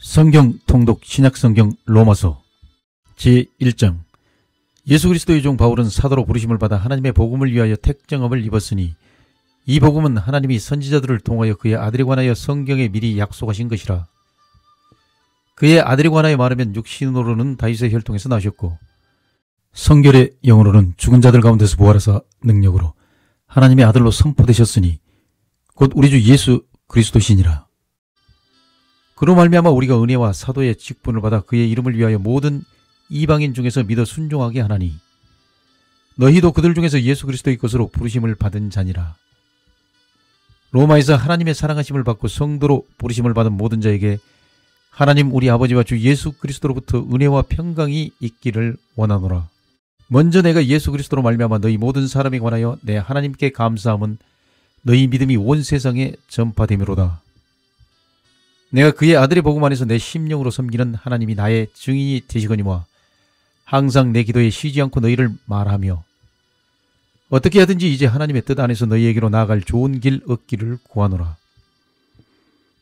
성경 통독 신약성경 로마서 제1장. 예수 그리스도의 종 바울은 사도로 부르심을 받아 하나님의 복음을 위하여 택정함을 입었으니 이 복음은 하나님이 선지자들을 통하여 그의 아들에 관하여 성경에 미리 약속하신 것이라. 그의 아들에 관하여 말하면 육신으로는 다윗의 혈통에서 나셨고 성결의 영으로는 죽은 자들 가운데서 부활하사 능력으로 하나님의 아들로 선포되셨으니 곧 우리 주 예수 그리스도시니라. 그로 말미암아 우리가 은혜와 사도의 직분을 받아 그의 이름을 위하여 모든 이방인 중에서 믿어 순종하게 하나니 너희도 그들 중에서 예수 그리스도의 것으로 부르심을 받은 자니라. 로마에서 하나님의 사랑하심을 받고 성도로 부르심을 받은 모든 자에게 하나님 우리 아버지와 주 예수 그리스도로부터 은혜와 평강이 있기를 원하노라. 먼저 내가 예수 그리스도로 말미암아 너희 모든 사람에 관하여 내 하나님께 감사함은 너희 믿음이 온 세상에 전파되미로다. 내가 그의 아들의 복음 안에서 내 심령으로 섬기는 하나님이 나의 증인이 되시거니와 항상 내 기도에 쉬지 않고 너희를 말하며 어떻게 하든지 이제 하나님의 뜻 안에서 너희에게로 나아갈 좋은 길 얻기를 구하노라.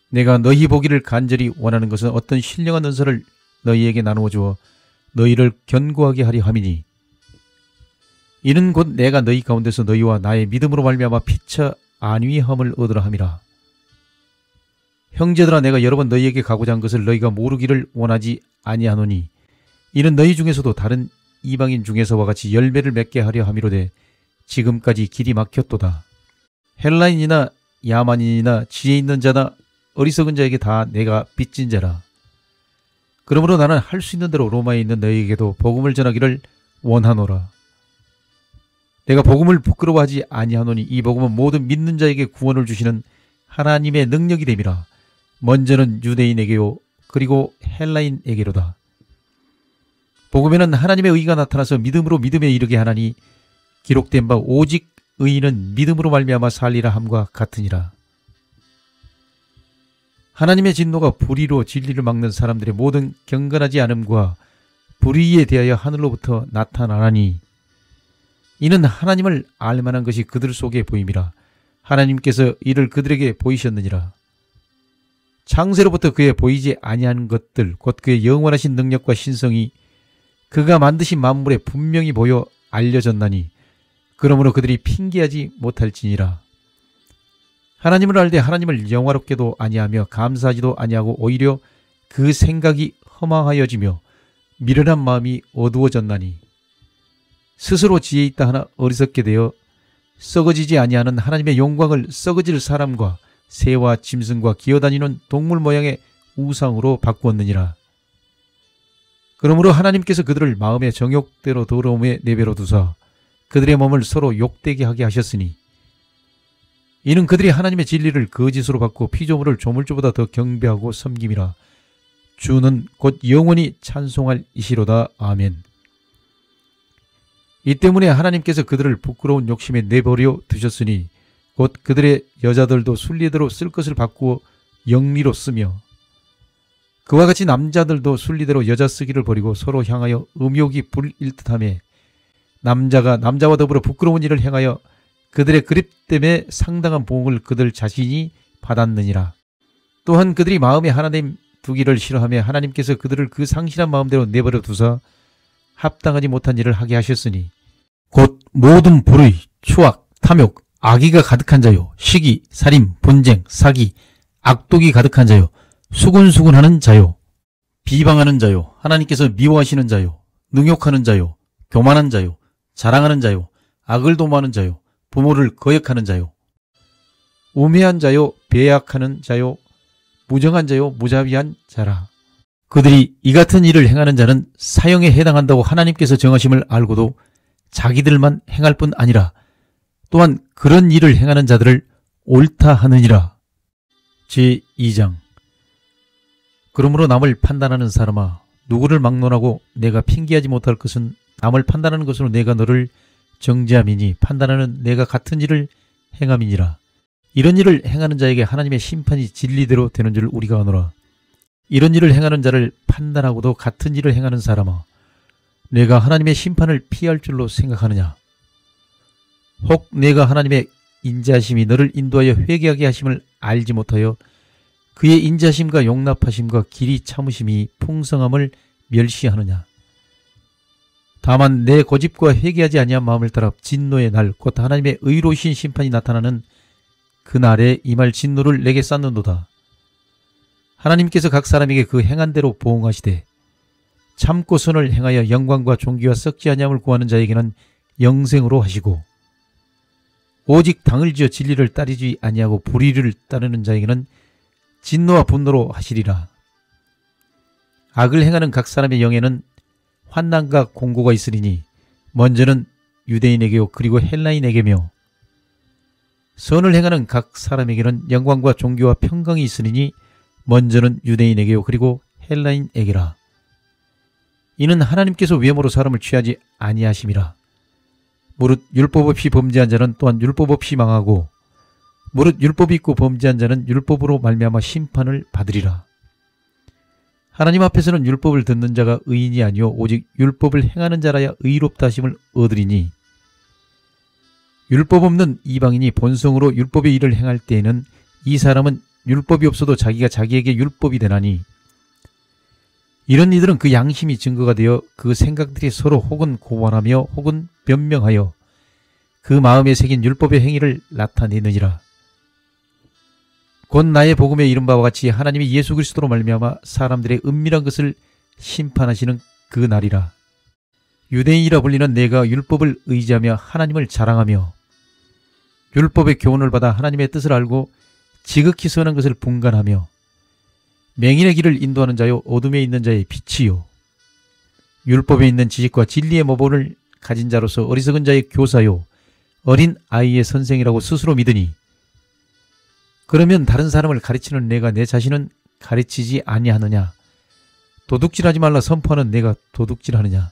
내가 너희 보기를 간절히 원하는 것은 어떤 신령한 은사를 너희에게 나누어 주어 너희를 견고하게 하려 함이니 이는 곧 내가 너희 가운데서 너희와 나의 믿음으로 말미암아 피차 안위함을 얻으라 함이라. 형제들아, 내가 여러 번 너희에게 가고자 한 것을 너희가 모르기를 원하지 아니하노니 이는 너희 중에서도 다른 이방인 중에서와 같이 열매를 맺게 하려 함이로되 지금까지 길이 막혔도다. 헬라인이나 야만인이나 지혜 있는 자나 어리석은 자에게 다 내가 빚진 자라. 그러므로 나는 할 수 있는 대로 로마에 있는 너희에게도 복음을 전하기를 원하노라. 내가 복음을 부끄러워하지 아니하노니 이 복음은 모든 믿는 자에게 구원을 주시는 하나님의 능력이 됨이라. 먼저는 유대인에게요 그리고 헬라인에게로다. 복음에는 하나님의 의가 나타나서 믿음으로 믿음에 이르게 하나니 기록된 바 오직 의인은 믿음으로 말미암아 살리라 함과 같으니라. 하나님의 진노가 불의로 진리를 막는 사람들의 모든 경건하지 않음과 불의에 대하여 하늘로부터 나타나나니 이는 하나님을 알만한 것이 그들 속에 보임이라. 하나님께서 이를 그들에게 보이셨느니라. 창세로부터 그의 보이지 아니한 것들 곧 그의 영원하신 능력과 신성이 그가 만드신 만물에 분명히 보여 알려졌나니 그러므로 그들이 핑계하지 못할지니라. 하나님을 알되 하나님을 영화롭게도 아니하며 감사하지도 아니하고 오히려 그 생각이 허망하여지며 미련한 마음이 어두워졌나니 스스로 지혜 있다 하나 어리석게 되어 썩어지지 아니하는 하나님의 영광을 썩어질 사람과 새와 짐승과 기어다니는 동물 모양의 우상으로 바꾸었느니라. 그러므로 하나님께서 그들을 마음의 정욕대로 더러움에 내버려 두사 그들의 몸을 서로 욕되게 하게 하셨으니 이는 그들이 하나님의 진리를 거짓으로 받고 피조물을 조물주보다 더 경배하고 섬김이라. 주는 곧 영원히 찬송할 이시로다. 아멘. 이 때문에 하나님께서 그들을 부끄러운 욕심에 내버려 두셨으니 곧 그들의 여자들도 순리대로 쓸 것을 바꾸어 영리로 쓰며 그와 같이 남자들도 순리대로 여자 쓰기를 버리고 서로 향하여 음욕이 불일듯하며 남자가 남자와 더불어 부끄러운 일을 행하여 그들의 그립 때문에 상당한 보응을 그들 자신이 받았느니라. 또한 그들이 마음에 하나님 두기를 싫어하며 하나님께서 그들을 그 상실한 마음대로 내버려 두사 합당하지 못한 일을 하게 하셨으니 곧 모든 불의, 추악, 탐욕, 악의가 가득한 자요 시기, 살인, 분쟁, 사기, 악독이 가득한 자요 수군수군하는 자요 비방하는 자요 하나님께서 미워하시는 자요 능욕하는 자요 교만한 자요 자랑하는 자요 악을 도모하는 자요 부모를 거역하는 자요 우매한 자요 배약하는 자요 무정한 자요 무자비한 자라. 그들이 이 같은 일을 행하는 자는 사형에 해당한다고 하나님께서 정하심을 알고도 자기들만 행할 뿐 아니라 또한 그런 일을 행하는 자들을 옳다 하느니라. 제2장. 그러므로 남을 판단하는 사람아, 누구를 막론하고 내가 핑계하지 못할 것은 남을 판단하는 것으로 내가 너를 정죄함이니 판단하는 내가 같은 일을 행함이니라. 이런 일을 행하는 자에게 하나님의 심판이 진리대로 되는 줄 우리가 아노라. 이런 일을 행하는 자를 판단하고도 같은 일을 행하는 사람아, 내가 하나님의 심판을 피할 줄로 생각하느냐? 혹 내가 하나님의 인자하심이 너를 인도하여 회개하게 하심을 알지 못하여 그의 인자심과 용납하심과 길이 참으심이 풍성함을 멸시하느냐. 다만 내 고집과 회개하지 아니한 마음을 따라 진노의 날 곧 하나님의 의로우신 심판이 나타나는 그날에 임할 진노를 내게 쌓는도다. 하나님께서 각 사람에게 그 행한 대로 보응하시되 참고 선을 행하여 영광과 존귀와 썩지 아니함을 구하는 자에게는 영생으로 하시고 오직 당을 지어 진리를 따르지 아니하고 불의를 따르는 자에게는 진노와 분노로 하시리라. 악을 행하는 각 사람의 영에는 환난과 공고가 있으리니 먼저는 유대인에게요 그리고 헬라인에게며 선을 행하는 각 사람에게는 영광과 존귀와 평강이 있으리니 먼저는 유대인에게요 그리고 헬라인에게라. 이는 하나님께서 외모로 사람을 취하지 아니하심이라. 무릇 율법 없이 범죄한 자는 또한 율법 없이 망하고 무릇 율법이 있고 범죄한 자는 율법으로 말미암아 심판을 받으리라. 하나님 앞에서는 율법을 듣는 자가 의인이 아니요 오직 율법을 행하는 자라야 의롭다 하심을 얻으리니 율법 없는 이방인이 본성으로 율법의 일을 행할 때에는 이 사람은 율법이 없어도 자기가 자기에게 율법이 되나니 이런 이들은 그 양심이 증거가 되어 그 생각들이 서로 혹은 고발하며 혹은 변명하여 그 마음에 새긴 율법의 행위를 나타내느니라. 곧 나의 복음에 이른 바와 같이 하나님이 예수 그리스도로 말미암아 사람들의 은밀한 것을 심판하시는 그 날이라. 유대인이라 불리는 내가 율법을 의지하며 하나님을 자랑하며 율법의 교훈을 받아 하나님의 뜻을 알고 지극히 선한 것을 분간하며 맹인의 길을 인도하는 자요 어둠에 있는 자의 빛이요 율법에 있는 지식과 진리의 모본을 가진 자로서 어리석은 자의 교사요 어린 아이의 선생이라고 스스로 믿으니 그러면 다른 사람을 가르치는 내가 내 자신은 가르치지 아니하느냐. 도둑질하지 말라 선포하는 내가 도둑질하느냐.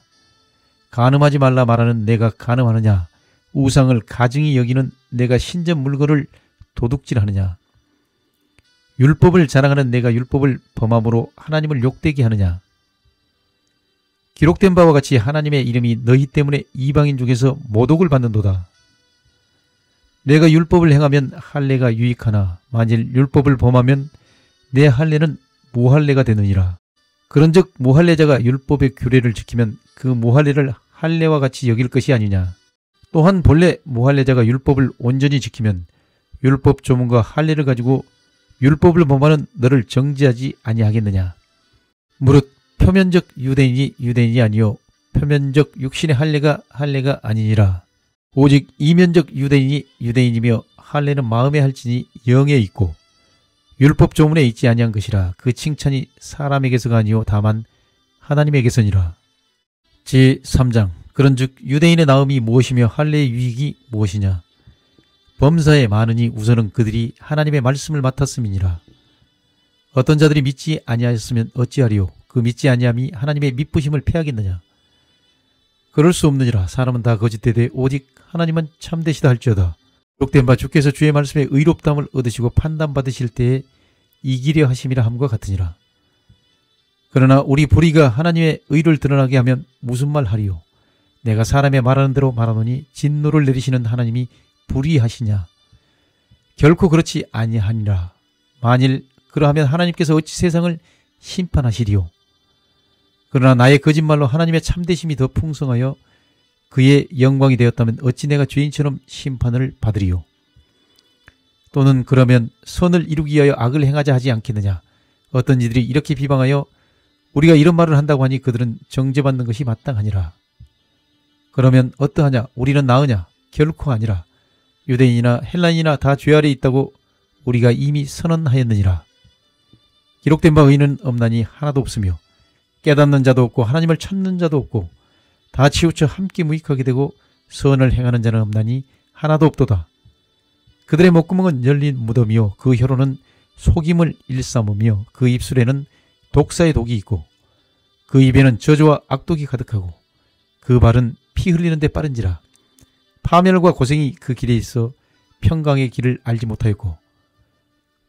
간음하지 말라 말하는 내가 간음하느냐. 우상을 가증히 여기는 내가 신전 물건을 도둑질하느냐. 율법을 자랑하는 내가 율법을 범함으로 하나님을 욕되게 하느냐. 기록된 바와 같이 하나님의 이름이 너희 때문에 이방인 중에서 모독을 받는도다. 내가 율법을 행하면 할례가 유익하나 만일 율법을 범하면 내 할례는 무할례가 되느니라. 그런즉 무할례자가 율법의 규례를 지키면 그 무할례를 할례와 같이 여길 것이 아니냐. 또한 본래 무할례자가 율법을 온전히 지키면 율법 조문과 할례를 가지고 율법을 범하는 너를 정죄하지 아니하겠느냐. 무릇 표면적 유대인이 유대인이 아니요 표면적 육신의 할례가 할례가 아니니라. 오직 이면적 유대인이 유대인이며 할례는 마음에 할지니 영에 있고 율법 조문에 있지 아니한 것이라. 그 칭찬이 사람에게서가 아니요 다만 하나님에게서니라. 제3장 그런즉 유대인의 나음이 무엇이며 할례의 유익이 무엇이냐. 범사에 많으니 우선은 그들이 하나님의 말씀을 맡았음이니라. 어떤 자들이 믿지 아니하였으면 어찌하리요. 그 믿지 아니함이 하나님의 미쁘심을 패하겠느냐. 그럴 수 없느니라. 사람은 다 거짓되되 오직 하나님은 참되시다 할지어다. 기록된 바 주께서 주의 말씀에 의롭다함을 얻으시고 판단받으실 때에 이기려 하심이라 함과 같으니라. 그러나 우리 불의가 하나님의 의를 드러나게 하면 무슨 말 하리요. 내가 사람의 말하는 대로 말하노니 진노를 내리시는 하나님이 불의하시냐. 결코 그렇지 아니하니라. 만일 그러하면 하나님께서 어찌 세상을 심판하시리요. 그러나 나의 거짓말로 하나님의 참되심이 더 풍성하여 그의 영광이 되었다면 어찌 내가 죄인처럼 심판을 받으리요. 또는 그러면 선을 이루기 위하여 악을 행하자 하지 않겠느냐. 어떤 이들이 이렇게 비방하여 우리가 이런 말을 한다고 하니 그들은 정죄받는 것이 마땅하니라. 그러면 어떠하냐. 우리는 나으냐. 결코 아니라. 유대인이나 헬라인이나 다 죄 아래 있다고 우리가 이미 선언하였느니라. 기록된 바 의인은 없나니 하나도 없으며 깨닫는 자도 없고 하나님을 찾는 자도 없고 다 치우쳐 함께 무익하게 되고 선을 행하는 자는 없나니 하나도 없도다. 그들의 목구멍은 열린 무덤이요 그 혀로는 속임을 일삼으며 그 입술에는 독사의 독이 있고 그 입에는 저주와 악독이 가득하고 그 발은 피 흘리는데 빠른지라. 파멸과 고생이 그 길에 있어 평강의 길을 알지 못하였고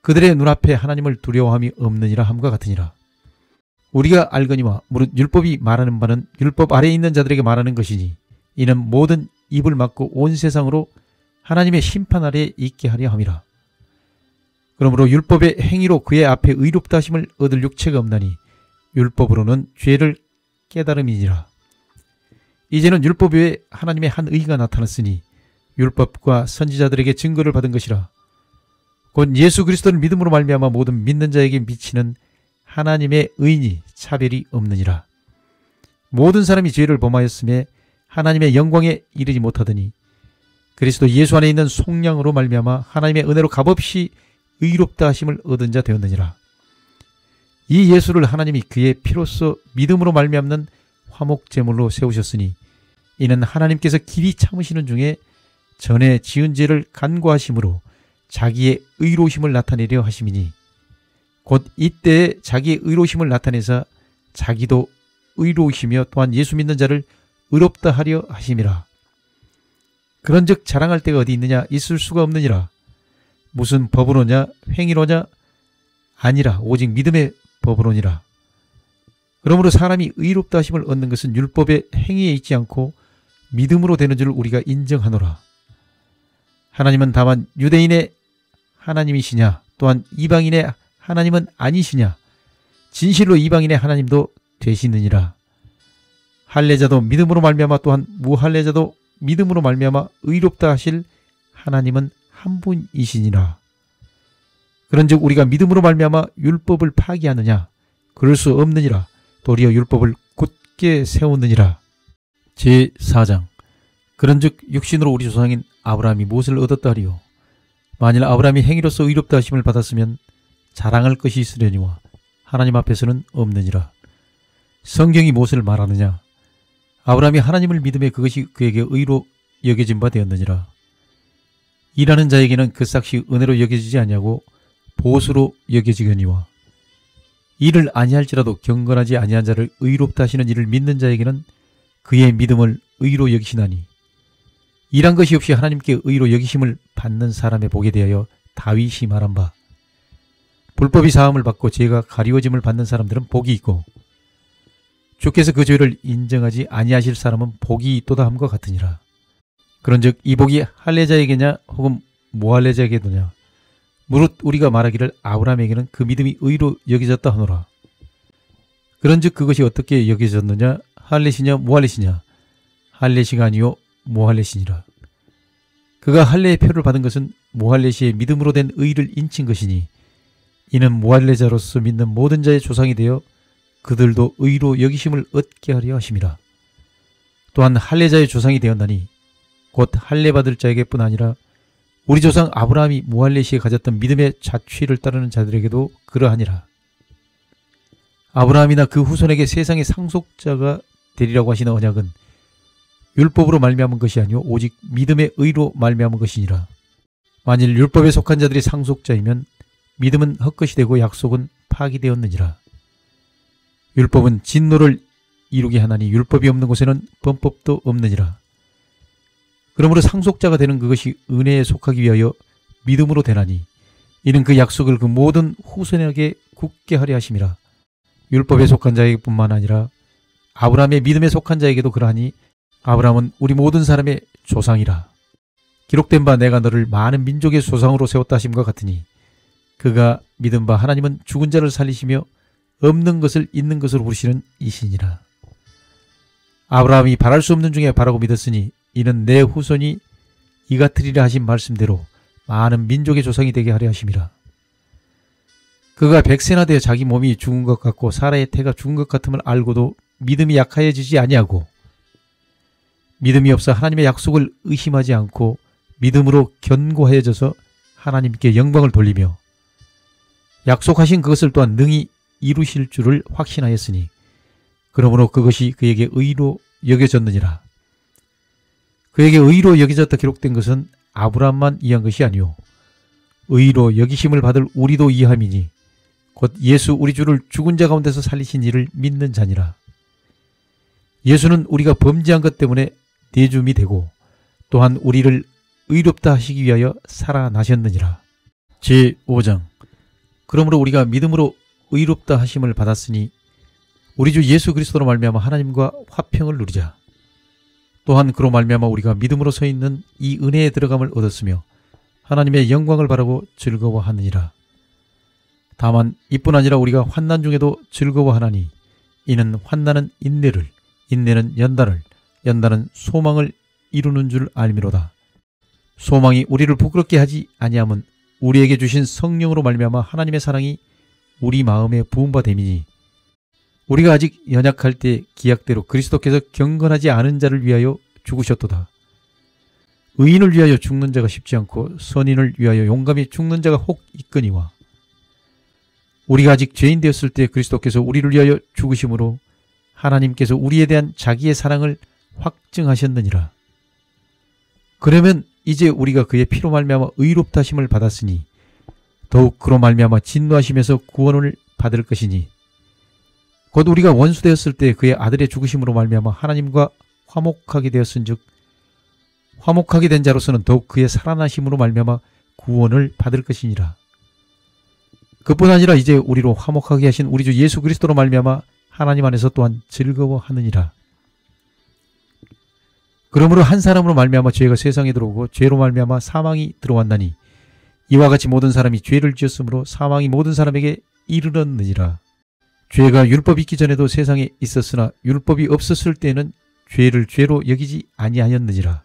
그들의 눈앞에 하나님을 두려워함이 없느니라 함과 같으니라. 우리가 알거니와 무릇 율법이 말하는 바는 율법 아래에 있는 자들에게 말하는 것이니 이는 모든 입을 막고 온 세상으로 하나님의 심판 아래에 있게 하려 함이라. 그러므로 율법의 행위로 그의 앞에 의롭다 하심을 얻을 육체가 없나니 율법으로는 죄를 깨달음이니라. 이제는 율법 외에 하나님의 한 의가 나타났으니 율법과 선지자들에게 증거를 받은 것이라. 곧 예수 그리스도를 믿음으로 말미암아 모든 믿는 자에게 미치는 하나님의 의인이 차별이 없느니라. 모든 사람이 죄를 범하였음에 하나님의 영광에 이르지 못하더니 그리스도 예수 안에 있는 속량으로 말미암아 하나님의 은혜로 값없이 의롭다 하심을 얻은 자 되었느니라. 이 예수를 하나님이 그의 피로써 믿음으로 말미암는 화목제물로 세우셨으니 이는 하나님께서 길이 참으시는 중에 전에 지은 죄를 간구하심으로 자기의 의로우심을 나타내려 하심이니 곧 이때에 자기의 의로우심을 나타내사 자기도 의로우시며 또한 예수 믿는 자를 의롭다 하려 하심이라. 그런즉 자랑할 데가 어디 있느냐? 있을 수가 없느니라. 무슨 법으로냐? 행위로냐? 아니라 오직 믿음의 법으로니라. 그러므로 사람이 의롭다 하심을 얻는 것은 율법의 행위에 있지 않고 믿음으로 되는 줄 우리가 인정하노라. 하나님은 다만 유대인의 하나님이시냐 또한 이방인의 하나님은 아니시냐? 진실로 이방인의 하나님도 되시느니라. 할례자도 믿음으로 말미암아 또한 무할례자도 믿음으로 말미암아 의롭다 하실 하나님은 한 분이시니라. 그런즉 우리가 믿음으로 말미암아 율법을 파기하느냐? 그럴 수 없느니라. 도리어 율법을 굳게 세우느니라. 제4장. 그런즉 육신으로 우리 조상인 아브라함이 무엇을 얻었다 하리요? 만일 아브라함이 행위로서 의롭다 하심을 받았으면 자랑할 것이 있으려니와 하나님 앞에서는 없느니라. 성경이 무엇을 말하느냐? 아브라함이 하나님을 믿음에 그것이 그에게 의로 여겨진 바 되었느니라. 일하는 자에게는 그 삭시 은혜로 여겨지지 아니하고 보수로 여겨지거니와 일을 아니할지라도 경건하지 아니한 자를 의롭다 하시는 이를 믿는 자에게는 그의 믿음을 의로 여기시나니 일한 것이 없이 하나님께 의로 여기심을 받는 사람의 복에 대하여 다윗이 말한 바 불법이 사함을 받고 죄가 가리워짐을 받는 사람들은 복이 있고 주께서 그 죄를 인정하지 아니하실 사람은 복이 있도다 함과 같으니라. 그런즉 이 복이 할례자에게냐 혹은 무할례자에게도냐? 무릇 우리가 말하기를 아브라함에게는 그 믿음이 의로 여겨졌다 하노라. 그런즉 그것이 어떻게 여겨졌느냐? 할례시냐 무할례시냐? 할례시가 아니요 무할례시니라. 그가 할례의 표를 받은 것은 무할례시의 믿음으로 된 의를 인친 것이니 이는 무할례자로서 믿는 모든 자의 조상이 되어 그들도 의로 여기심을 얻게 하려 하심이라. 또한 할례자의 조상이 되었나니 곧 할례 받을 자에게뿐 아니라 우리 조상 아브라함이 무할례시에 가졌던 믿음의 자취를 따르는 자들에게도 그러하니라. 아브라함이나 그 후손에게 세상의 상속자가 되리라고 하시는 언약은 율법으로 말미암은 것이 아니오 오직 믿음의 의로 말미암은 것이니라. 만일 율법에 속한 자들이 상속자이면 믿음은 헛것이 되고 약속은 파기되었느니라. 율법은 진노를 이루게 하나니 율법이 없는 곳에는 범법도 없느니라. 그러므로 상속자가 되는 그것이 은혜에 속하기 위하여 믿음으로 되나니 이는 그 약속을 그 모든 후손에게 굳게 하려 하심이라. 율법에 속한 자에게뿐만 아니라 아브라함의 믿음에 속한 자에게도 그러하니 아브라함은 우리 모든 사람의 조상이라. 기록된 바 내가 너를 많은 민족의 조상으로 세웠다 하심과 같으니 그가 믿은 바 하나님은 죽은 자를 살리시며 없는 것을 있는 것으로 부르시는 이시니라. 아브라함이 바랄 수 없는 중에 바라고 믿었으니 이는 내 후손이 이 같으리라 하신 말씀대로 많은 민족의 조상이 되게 하려 하심이라. 그가 백세나 되어 자기 몸이 죽은 것 같고 사라의 태가 죽은 것 같음을 알고도 믿음이 약하여지지 아니하고 믿음이 없어 하나님의 약속을 의심하지 않고 믿음으로 견고하여져서 하나님께 영광을 돌리며 약속하신 그것을 또한 능히 이루실 줄을 확신하였으니 그러므로 그것이 그에게 의로 여겨졌느니라. 그에게 의로 여겨졌다 기록된 것은 아브라함만 이해한 것이 아니오 의로 여기심을 받을 우리도 이해함이니 곧 예수 우리 주를 죽은 자 가운데서 살리신 이를 믿는 자니라. 예수는 우리가 범죄한 것 때문에 내줌이 되고 또한 우리를 의롭다 하시기 위하여 살아나셨느니라. 제5장. 그러므로 우리가 믿음으로 의롭다 하심을 받았으니 우리 주 예수 그리스도로 말미암아 하나님과 화평을 누리자. 또한 그로 말미암아 우리가 믿음으로 서 있는 이 은혜에 들어감을 얻었으며 하나님의 영광을 바라고 즐거워하느니라. 다만 이뿐 아니라 우리가 환난 중에도 즐거워하나니 이는 환난은 인내를, 인내는 연단을, 연단은 소망을 이루는 줄 알미로다. 소망이 우리를 부끄럽게 하지 아니함은 우리에게 주신 성령으로 말미암아 하나님의 사랑이 우리 마음에 부은 바 됨이니 우리가 아직 연약할 때 기약대로 그리스도께서 경건하지 않은 자를 위하여 죽으셨도다. 의인을 위하여 죽는 자가 쉽지 않고 선인을 위하여 용감히 죽는 자가 혹 있거니와 우리가 아직 죄인 되었을 때 그리스도께서 우리를 위하여 죽으심으로 하나님께서 우리에 대한 자기의 사랑을 확증하셨느니라. 그러면 이제 우리가 그의 피로 말미암아 의롭다 하심을 받았으니 더욱 그로 말미암아 진노하심에서 구원을 받을 것이니 곧 우리가 원수되었을 때 그의 아들의 죽으심으로 말미암아 하나님과 화목하게 되었은즉 화목하게 된 자로서는 더욱 그의 살아나심으로 말미암아 구원을 받을 것이니라. 그뿐 아니라 이제 우리로 화목하게 하신 우리 주 예수 그리스도로 말미암아 하나님 안에서 또한 즐거워하느니라. 그러므로 한 사람으로 말미암아 죄가 세상에 들어오고 죄로 말미암아 사망이 들어왔나니 이와 같이 모든 사람이 죄를 지었으므로 사망이 모든 사람에게 이르렀느니라. 죄가 율법이 있기 전에도 세상에 있었으나 율법이 없었을 때에는 죄를 죄로 여기지 아니하였느니라.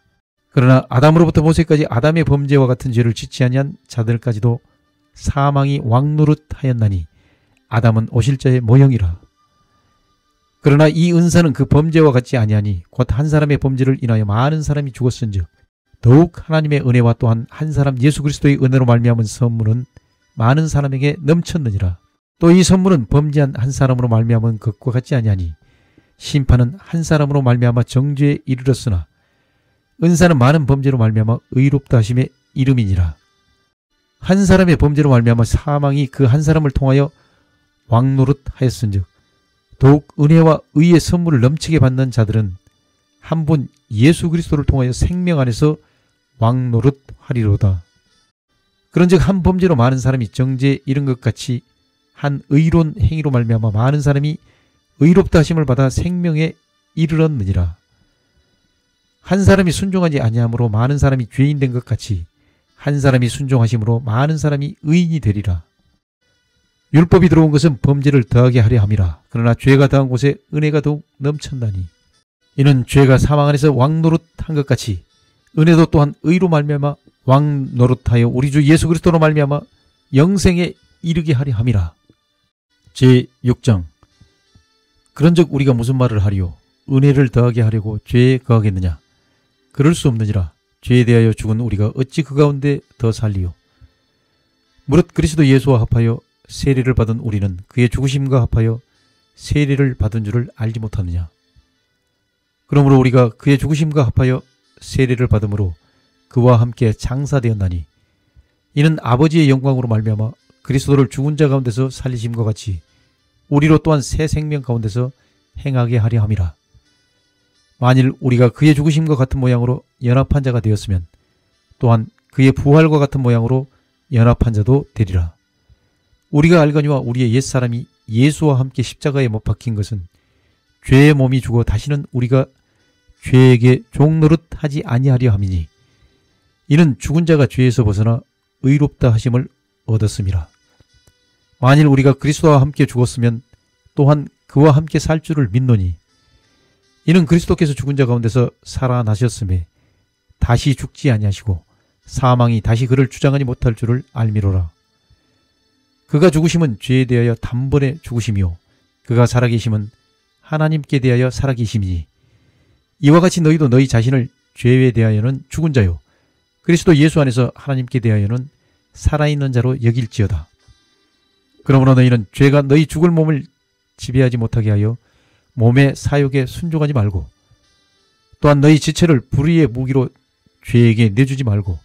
그러나 아담으로부터 모세까지 아담의 범죄와 같은 죄를 짓지 아니한 자들까지도 사망이 왕노릇하였나니 아담은 오실자의 모형이라. 그러나 이 은사는 그 범죄와 같지 아니하니 곧 한 사람의 범죄를 인하여 많은 사람이 죽었은즉 더욱 하나님의 은혜와 또한 한 사람 예수 그리스도의 은혜로 말미암은 선물은 많은 사람에게 넘쳤느니라. 또 이 선물은 범죄한 한 사람으로 말미암은 것과 같지 아니하니 심판은 한 사람으로 말미암아 정죄에 이르렀으나 은사는 많은 범죄로 말미암아 의롭다 하심의 이름이니라. 한 사람의 범죄로 말미암아 사망이 그 한 사람을 통하여 왕노릇하였은즉 더욱 은혜와 의의 선물을 넘치게 받는 자들은 한 분 예수 그리스도를 통하여 생명 안에서 왕노릇하리로다. 그런즉 한 범죄로 많은 사람이 정죄에 이른 것 같이 한 의로운 행위로 말미암아 많은 사람이 의롭다 하심을 받아 생명에 이르렀느니라. 한 사람이 순종하지 아니함으로 많은 사람이 죄인 된 것 같이 한 사람이 순종하심으로 많은 사람이 의인이 되리라. 율법이 들어온 것은 범죄를 더하게 하려 함이라. 그러나 죄가 더한 곳에 은혜가 더욱 넘쳤나니 이는 죄가 사망 안에서 왕노릇한 것 같이 은혜도 또한 의로 말미암아 왕노릇하여 우리 주 예수 그리스도로 말미암아 영생에 이르게 하려 함이라. 제6장. 그런즉 우리가 무슨 말을 하리요? 은혜를 더하게 하려고 죄에 거하겠느냐? 그럴 수 없느니라. 죄에 대하여 죽은 우리가 어찌 그 가운데 더 살리요? 무릇 그리스도 예수와 합하여 세례를 받은 우리는 그의 죽으심과 합하여 세례를 받은 줄을 알지 못하느냐? 그러므로 우리가 그의 죽으심과 합하여 세례를 받음으로 그와 함께 장사되었나니 이는 아버지의 영광으로 말미암아 그리스도를 죽은 자 가운데서 살리심과 같이 우리로 또한 새 생명 가운데서 행하게 하려 함이라. 만일 우리가 그의 죽으심과 같은 모양으로 연합한 자가 되었으면 또한 그의 부활과 같은 모양으로 연합한 자도 되리라. 우리가 알거니와 우리의 옛사람이 예수와 함께 십자가에 못 박힌 것은 죄의 몸이 죽어 다시는 우리가 죄에게 종노릇하지 아니하려 함이니 이는 죽은 자가 죄에서 벗어나 의롭다 하심을 얻었음이라. 만일 우리가 그리스도와 함께 죽었으면 또한 그와 함께 살 줄을 믿노니 이는 그리스도께서 죽은 자 가운데서 살아나셨음에 다시 죽지 아니하시고 사망이 다시 그를 주장하지 못할 줄을 알미로라. 그가 죽으심은 죄에 대하여 단번에 죽으심이요 그가 살아계심은 하나님께 대하여 살아계심이니 이와 같이 너희도 너희 자신을 죄에 대하여는 죽은 자요 그리스도 예수 안에서 하나님께 대하여는 살아있는 자로 여길지어다. 그러므로 너희는 죄가 너희 죽을 몸을 지배하지 못하게 하여 몸의 사욕에 순종하지 말고 또한 너희 지체를 불의의 무기로 죄에게 내주지 말고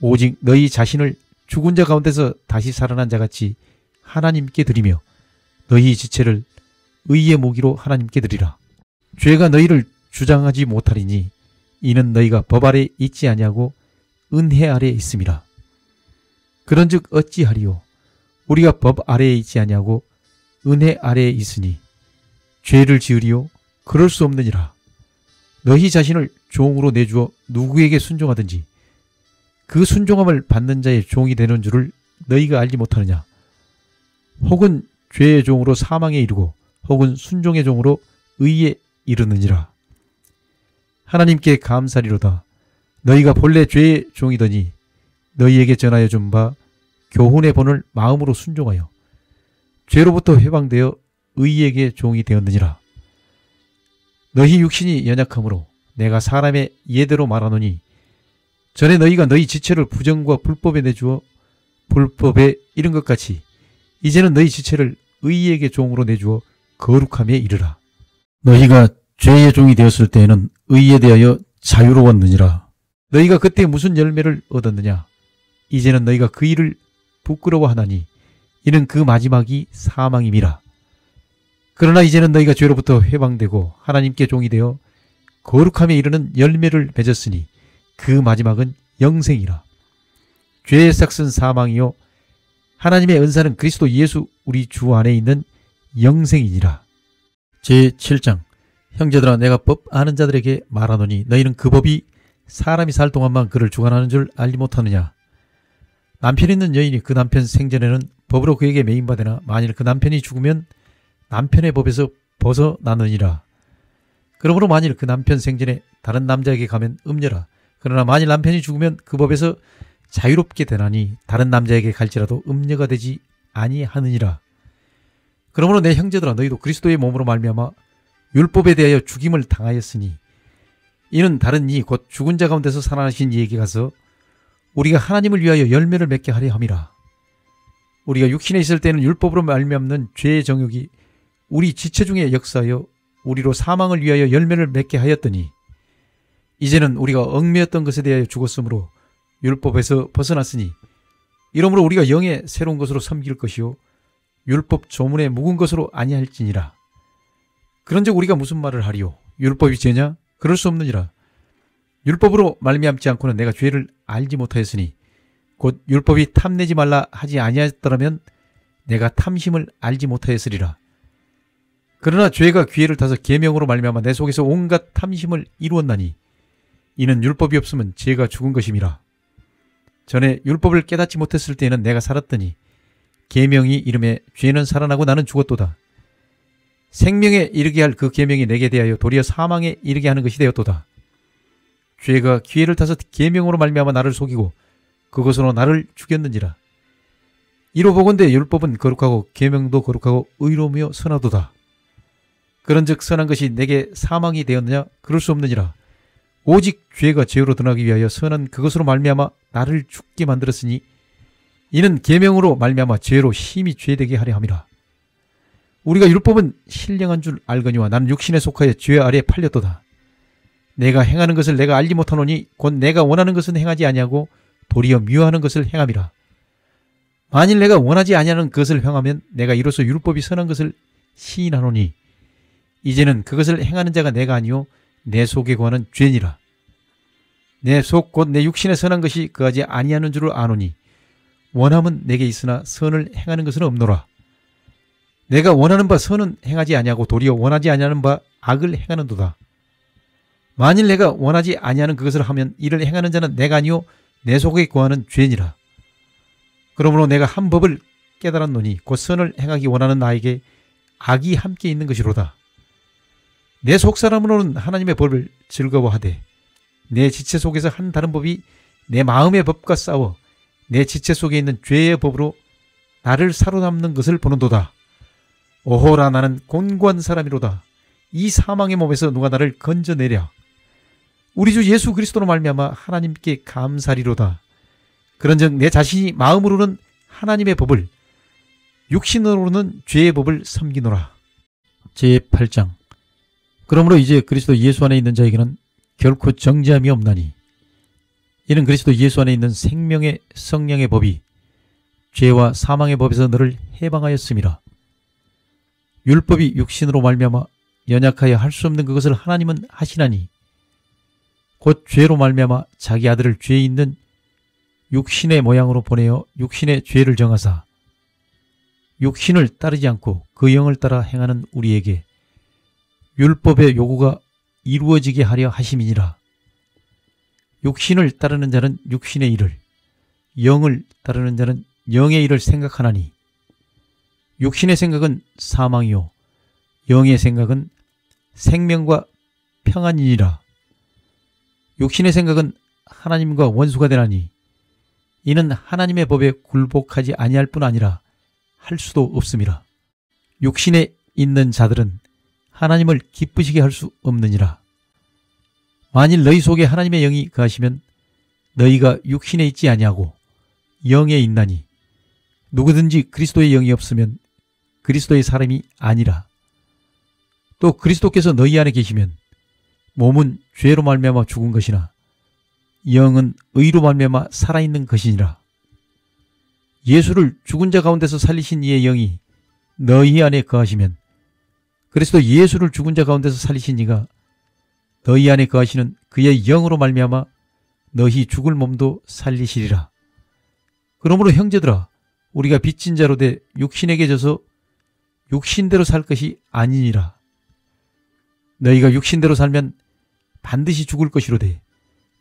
오직 너희 자신을 죽은 자 가운데서 다시 살아난 자같이 하나님께 드리며 너희 지체를 의의 무기로 하나님께 드리라. 죄가 너희를 주장하지 못하리니 이는 너희가 법 아래 있지 아니하고 은혜 아래 있음이라. 그런즉 어찌하리요? 우리가 법 아래에 있지 아니하고 은혜 아래에 있으니 죄를 지으리요? 그럴 수 없느니라. 너희 자신을 종으로 내주어 누구에게 순종하든지 그 순종함을 받는 자의 종이 되는 줄을 너희가 알지 못하느냐? 혹은 죄의 종으로 사망에 이르고 혹은 순종의 종으로 의에 이르느니라. 하나님께 감사리로다. 너희가 본래 죄의 종이더니 너희에게 전하여 준 바 교훈의 본을 마음으로 순종하여 죄로부터 해방되어 의에게 종이 되었느니라. 너희 육신이 연약함으로 내가 사람의 예대로 말하노니 전에 너희가 너희 지체를 부정과 불법에 내주어 불법에 이른 것 같이 이제는 너희 지체를 의에게 종으로 내주어 거룩함에 이르라. 너희가 죄의 종이 되었을 때에는 의에 대하여 자유로웠느니라. 너희가 그때 무슨 열매를 얻었느냐? 이제는 너희가 그 일을 부끄러워하나니 이는 그 마지막이 사망임이라. 그러나 이제는 너희가 죄로부터 해방되고 하나님께 종이 되어 거룩함에 이르는 열매를 맺었으니 그 마지막은 영생이라. 죄의 삭은 사망이요 하나님의 은사는 그리스도 예수 우리 주 안에 있는 영생이니라. 제7장. 형제들아, 내가 법 아는 자들에게 말하노니 너희는 그 법이 사람이 살 동안만 그를 주관하는 줄 알지 못하느냐. 남편 있는 여인이 그 남편 생전에는 법으로 그에게 매인받으나 만일 그 남편이 죽으면 남편의 법에서 벗어나느니라. 그러므로 만일 그 남편 생전에 다른 남자에게 가면 음녀라. 그러나 만일 남편이 죽으면 그 법에서 자유롭게 되나니 다른 남자에게 갈지라도 음녀가 되지 아니하느니라. 그러므로 내 형제들아, 너희도 그리스도의 몸으로 말미암아 율법에 대하여 죽임을 당하였으니 이는 다른 이 곧 죽은 자 가운데서 살아나신 이에게 가서 우리가 하나님을 위하여 열매를 맺게 하려 함이라. 우리가 육신에 있을 때는 율법으로 말미암는 죄의 정욕이 우리 지체 중에 역사하여 우리로 사망을 위하여 열매를 맺게 하였더니 이제는 우리가 얽매였던 것에 대하여 죽었으므로 율법에서 벗어났으니 이러므로 우리가 영의 새로운 것으로 섬길 것이요 율법 조문에 묵은 것으로 아니할지니라. 그런즉 우리가 무슨 말을 하리요? 율법이 죄냐? 그럴 수 없느니라. 율법으로 말미암지 않고는 내가 죄를 알지 못하였으니 곧 율법이 탐내지 말라 하지 아니하였더라면 내가 탐심을 알지 못하였으리라. 그러나 죄가 기회를 타서 계명으로 말미암아 내 속에서 온갖 탐심을 이루었나니 이는 율법이 없으면 죄가 죽은 것임이라. 전에 율법을 깨닫지 못했을 때에는 내가 살았더니 계명이 이름에 죄는 살아나고 나는 죽었도다. 생명에 이르게 할 그 계명이 내게 대하여 도리어 사망에 이르게 하는 것이 되었도다. 죄가 기회를 타서 계명으로 말미암아 나를 속이고 그것으로 나를 죽였는지라. 이로 보건대 율법은 거룩하고 계명도 거룩하고 의로우며 선하도다. 그런즉 선한 것이 내게 사망이 되었느냐? 그럴 수 없느니라. 오직 죄가 죄로 드러나기 위하여 선한 그것으로 말미암아 나를 죽게 만들었으니 이는 계명으로 말미암아 죄로 심히 죄되게 하려 함이라. 우리가 율법은 신령한 줄 알거니와 나는 육신에 속하여 죄 아래에 팔렸도다. 내가 행하는 것을 내가 알지 못하노니 곧 내가 원하는 것은 행하지 아니하고 도리어 미워하는 것을 행함이라. 만일 내가 원하지 아니하는 그것을 행하면 내가 이로써 율법이 선한 것을 시인하노니 이제는 그것을 행하는 자가 내가 아니요 내 속에 거하는 죄니라. 내 속 곧 내 육신에 선한 것이 그하지 아니하는 줄을 아노니 원함은 내게 있으나 선을 행하는 것은 없노라. 내가 원하는 바 선은 행하지 아니하고 도리어 원하지 아니하는 바 악을 행하는도다. 만일 내가 원하지 아니하는 그것을 하면 이를 행하는 자는 내가 아니요 내 속에 거하는 죄니라. 그러므로 내가 한 법을 깨달았노니 곧 선을 행하기 원하는 나에게 악이 함께 있는 것이로다. 내 속사람으로는 하나님의 법을 즐거워하되 내 지체 속에서 한 다른 법이 내 마음의 법과 싸워 내 지체 속에 있는 죄의 법으로 나를 사로잡는 것을 보는도다. 오호라, 나는 곤고한 사람이로다. 이 사망의 몸에서 누가 나를 건져내랴. 우리 주 예수 그리스도로 말미암아 하나님께 감사리로다. 그런즉 내 자신이 마음으로는 하나님의 법을 육신으로는 죄의 법을 섬기노라. 제8장. 그러므로 이제 그리스도 예수 안에 있는 자에게는 결코 정죄함이 없나니 이는 그리스도 예수 안에 있는 생명의 성령의 법이 죄와 사망의 법에서 너를 해방하였음이라. 율법이 육신으로 말미암아 연약하여 할 수 없는 그것을 하나님은 하시나니 곧 죄로 말미암아 자기 아들을 죄 있는 육신의 모양으로 보내어 육신의 죄를 정하사 육신을 따르지 않고 그 영을 따라 행하는 우리에게 율법의 요구가 이루어지게 하려 하심이니라. 육신을 따르는 자는 육신의 일을, 영을 따르는 자는 영의 일을 생각하나니 육신의 생각은 사망이요 영의 생각은 생명과 평안이니라. 육신의 생각은 하나님과 원수가 되나니 이는 하나님의 법에 굴복하지 아니할 뿐 아니라 할 수도 없음이라. 육신에 있는 자들은 하나님을 기쁘시게 할 수 없느니라. 만일 너희 속에 하나님의 영이 거하시면 너희가 육신에 있지 아니하고 영에 있나니 누구든지 그리스도의 영이 없으면 그리스도의 사람이 아니라. 또 그리스도께서 너희 안에 계시면 몸은 죄로 말미암아 죽은 것이나 영은 의로 말미암아 살아있는 것이니라. 예수를 죽은 자 가운데서 살리신 이의 영이 너희 안에 거하시면 그리스도 예수를 죽은 자 가운데서 살리신 이가 너희 안에 거하시는 그의 영으로 말미암아 너희 죽을 몸도 살리시리라. 그러므로 형제들아, 우리가 빚진 자로 돼 육신에게 져서 육신대로 살 것이 아니니라. 너희가 육신대로 살면 반드시 죽을 것이로되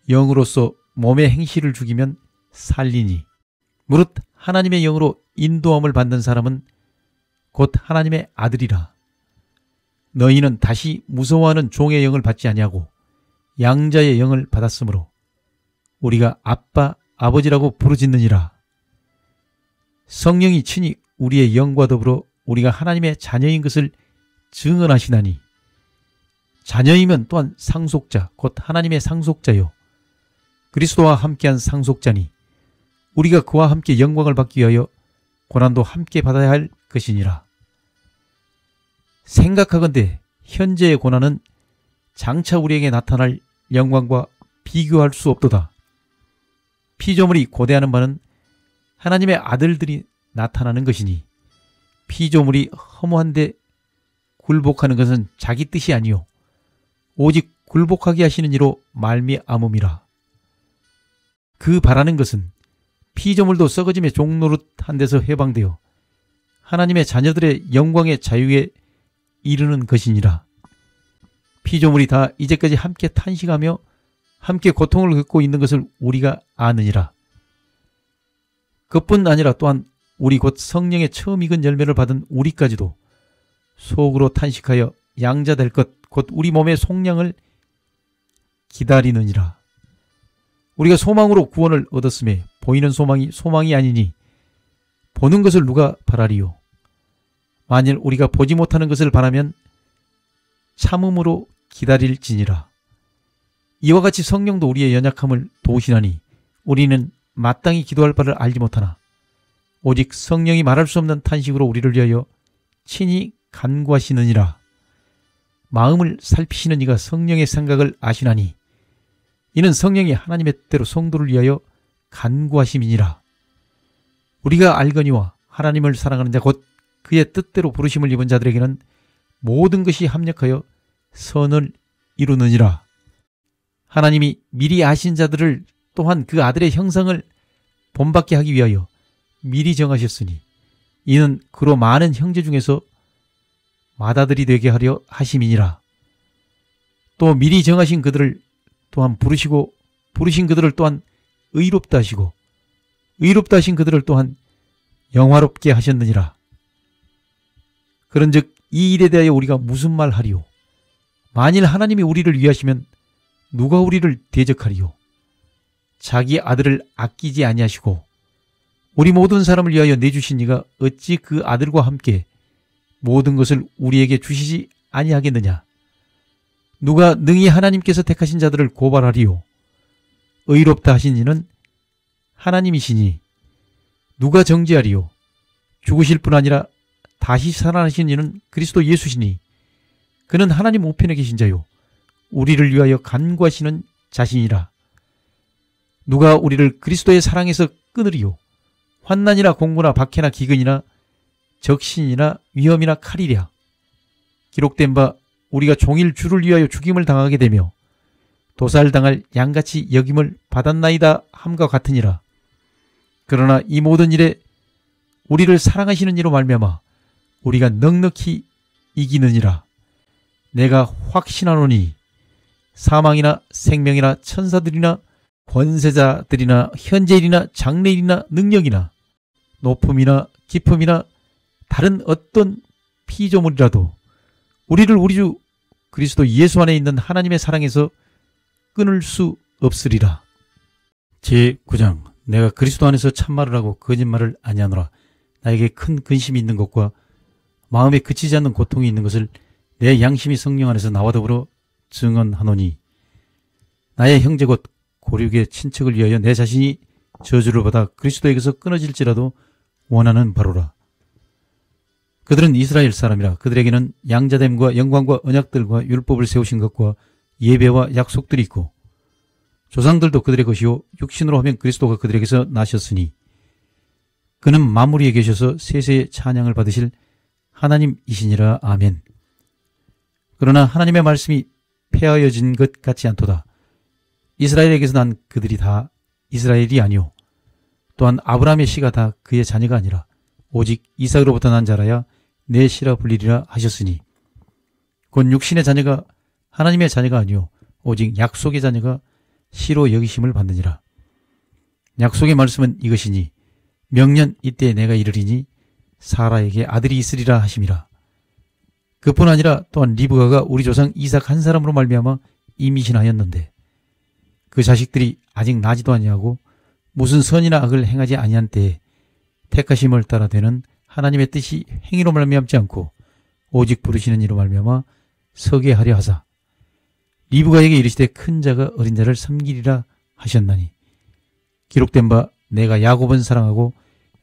영으로서 몸의 행실을 죽이면 살리니 무릇 하나님의 영으로 인도함을 받는 사람은 곧 하나님의 아들이라. 너희는 다시 무서워하는 종의 영을 받지 아니하고 양자의 영을 받았으므로 우리가 아빠 아버지라고 부르짖느니라. 성령이 친히 우리의 영과 더불어 우리가 하나님의 자녀인 것을 증언하시나니 자녀이면 또한 상속자 곧 하나님의 상속자요 그리스도와 함께한 상속자니 우리가 그와 함께 영광을 받기 위하여 고난도 함께 받아야 할 것이니라. 생각하건대 현재의 고난은 장차 우리에게 나타날 영광과 비교할 수 없도다. 피조물이 고대하는 바는 하나님의 아들들이 나타나는 것이니 피조물이 허무한데 굴복하는 것은 자기 뜻이 아니요 오직 굴복하게 하시는 이로 말미암음이라. 그 바라는 것은 피조물도 썩어짐의 종노릇한 데서 해방되어 하나님의 자녀들의 영광의 자유에 이르는 것이니라. 피조물이 다 이제까지 함께 탄식하며 함께 고통을 겪고 있는 것을 우리가 아느니라. 그뿐 아니라 또한 우리 곧 성령의 처음 익은 열매를 받은 우리까지도 속으로 탄식하여 양자 될 것 곧 우리 몸의 속량을 기다리느니라. 우리가 소망으로 구원을 얻었음에 보이는 소망이 아니니 보는 것을 누가 바라리요. 만일 우리가 보지 못하는 것을 바라면 참음으로 기다릴지니라. 이와 같이 성령도 우리의 연약함을 도우시나니 우리는 마땅히 기도할 바를 알지 못하나 오직 성령이 말할 수 없는 탄식으로 우리를 위하여 친히 간구하시느니라. 마음을 살피시는 이가 성령의 생각을 아시나니 이는 성령이 하나님의 뜻대로 성도를 위하여 간구하심이니라. 우리가 알거니와 하나님을 사랑하는 자 곧 그의 뜻대로 부르심을 입은 자들에게는 모든 것이 합력하여 선을 이루느니라. 하나님이 미리 아신 자들을 또한 그 아들의 형상을 본받게 하기 위하여 미리 정하셨으니 이는 그로 많은 형제 중에서 맏아들이 되게 하려 하심이니라. 또 미리 정하신 그들을 또한 부르시고 부르신 그들을 또한 의롭다 하시고 의롭다 하신 그들을 또한 영화롭게 하셨느니라. 그런즉 이 일에 대하여 우리가 무슨 말 하리요? 만일 하나님이 우리를 위하시면 누가 우리를 대적하리요? 자기 아들을 아끼지 아니하시고 우리 모든 사람을 위하여 내주신 이가 어찌 그 아들과 함께 모든 것을 우리에게 주시지 아니하겠느냐? 누가 능히 하나님께서 택하신 자들을 고발하리요? 의롭다 하신 이는 하나님이시니 누가 정죄하리요? 죽으실 뿐 아니라 다시 살아나신 이는 그리스도 예수시니 그는 하나님 우편에 계신 자요 우리를 위하여 간구하시는 자신이라. 누가 우리를 그리스도의 사랑에서 끊으리요? 환난이나 공고나 박해나 기근이나 적신이나 위험이나 칼이랴. 기록된 바 우리가 종일 주를 위하여 죽임을 당하게 되며 도살당할 양같이 여김을 받았나이다 함과 같으니라. 그러나 이 모든 일에 우리를 사랑하시는 이로 말미암아 우리가 넉넉히 이기느니라. 내가 확신하노니 사망이나 생명이나 천사들이나 권세자들이나 현재일이나 장래일이나 능력이나 높음이나 깊음이나 다른 어떤 피조물이라도 우리를 우리 주 그리스도 예수 안에 있는 하나님의 사랑에서 끊을 수 없으리라. 제9장 내가 그리스도 안에서 참말을 하고 거짓말을 아니하노라. 나에게 큰 근심이 있는 것과 마음에 그치지 않는 고통이 있는 것을 내 양심이 성령 안에서 나와 더불어 증언하노니 나의 형제 곧 고륙의 친척을 위하여 내 자신이 저주를 받아 그리스도에게서 끊어질지라도 원하는 바로라. 그들은 이스라엘 사람이라. 그들에게는 양자됨과 영광과 언약들과 율법을 세우신 것과 예배와 약속들이 있고 조상들도 그들의 것이요 육신으로 하면 그리스도가 그들에게서 나셨으니 그는 만물 위에 계셔서 세세의 찬양을 받으실 하나님이시니라. 아멘. 그러나 하나님의 말씀이 폐하여진 것 같지 않도다. 이스라엘에게서 난 그들이 다 이스라엘이 아니오 또한 아브라함의 씨가 다 그의 자녀가 아니라 오직 이삭으로부터 난 자라야 내 씨라 불리리라 하셨으니 곧 육신의 자녀가 하나님의 자녀가 아니오 오직 약속의 자녀가 씨로 여기심을 받느니라. 약속의 말씀은 이것이니 명년 이때 내가 이르리니 사라에게 아들이 있으리라 하심이라. 그뿐 아니라 또한 리브가가 우리 조상 이삭 한 사람으로 말미암아 임신하였는데 그 자식들이 아직 나지도 아니하고 무슨 선이나 악을 행하지 아니한 때에 택하심을 따라 되는 하나님의 뜻이 행위로 말미암지 않고 오직 부르시는 이로 말미암아 서게 하려 하사 리브가에게 이르시되 큰 자가 어린 자를 섬기리라 하셨나니 기록된 바 내가 야곱은 사랑하고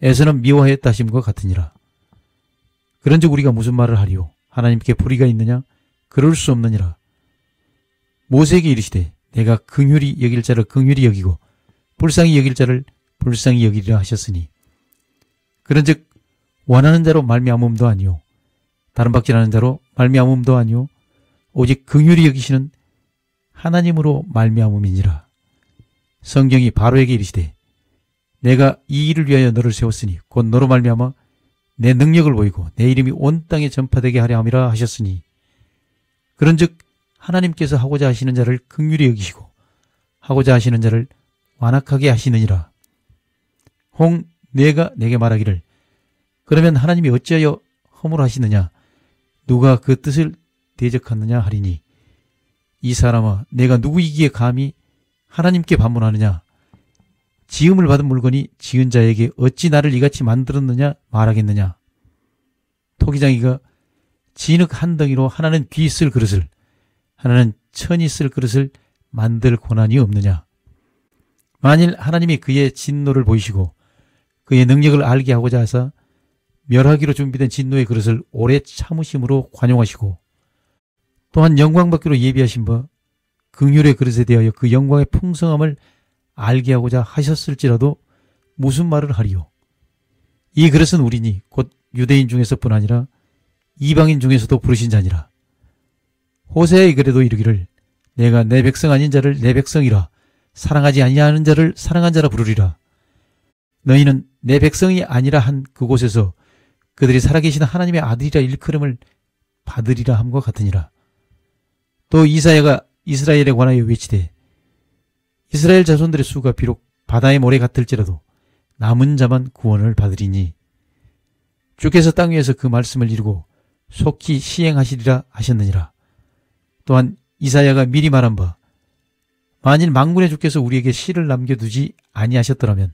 에서는 미워하였다 하심과 같으니라. 그런즉 우리가 무슨 말을 하리요? 하나님께 불의가 있느냐? 그럴 수 없느니라. 모세에게 이르시되 내가 긍휼히 여길 자를 긍휼히 여기고 불쌍히 여길 자를 불쌍히 여기리라 하셨으니 그런즉 원하는 자로 말미암음도 아니요 다른 박질하는 자로 말미암음도 아니요 오직 긍휼히 여기시는 하나님으로 말미암음이니라. 성경이 바로에게 이르시되 내가 이 일을 위하여 너를 세웠으니 곧 너로 말미암아 내 능력을 보이고 내 이름이 온 땅에 전파되게 하려 함이라 하셨으니 그런즉 하나님께서 하고자 하시는 자를 긍휼히 여기시고 하고자 하시는 자를 완악하게 하시느니라. 홍 내가 내게 말하기를 그러면 하나님이 어찌하여 허물 하시느냐 누가 그 뜻을 대적하느냐 하리니 이 사람아 내가 누구이기에 감히 하나님께 반문하느냐 지음을 받은 물건이 지은 자에게 어찌 나를 이같이 만들었느냐 말하겠느냐. 토기장이가 진흙 한 덩이로 하나는 귀 쓸 그릇을 하나는 천이 쓸 그릇을 만들 고난이 없느냐. 만일 하나님이 그의 진노를 보이시고 그의 능력을 알게 하고자 하사 멸하기로 준비된 진노의 그릇을 오래 참으심으로 관용하시고 또한 영광받기로 예비하신 바 긍휼의 그릇에 대하여 그 영광의 풍성함을 알게 하고자 하셨을지라도 무슨 말을 하리요. 이 그릇은 우리니 곧 유대인 중에서뿐 아니라 이방인 중에서도 부르신 자니라. 호세아의 글에도 이르기를 내가 내 백성 아닌 자를 내 백성이라 사랑하지 아니하는 자를 사랑한 자라 부르리라. 너희는 내 백성이 아니라 한 그곳에서 그들이 살아계신 하나님의 아들이라 일컬음을 받으리라 함과 같으니라. 또 이사야가 이스라엘에 관하여 외치되 이스라엘 자손들의 수가 비록 바다의 모래 같을지라도 남은 자만 구원을 받으리니 주께서 땅 위에서 그 말씀을 이루고 속히 시행하시리라 하셨느니라. 또한 이사야가 미리 말한 바 만일 만군의 주께서 우리에게 씨를 남겨두지 아니하셨더라면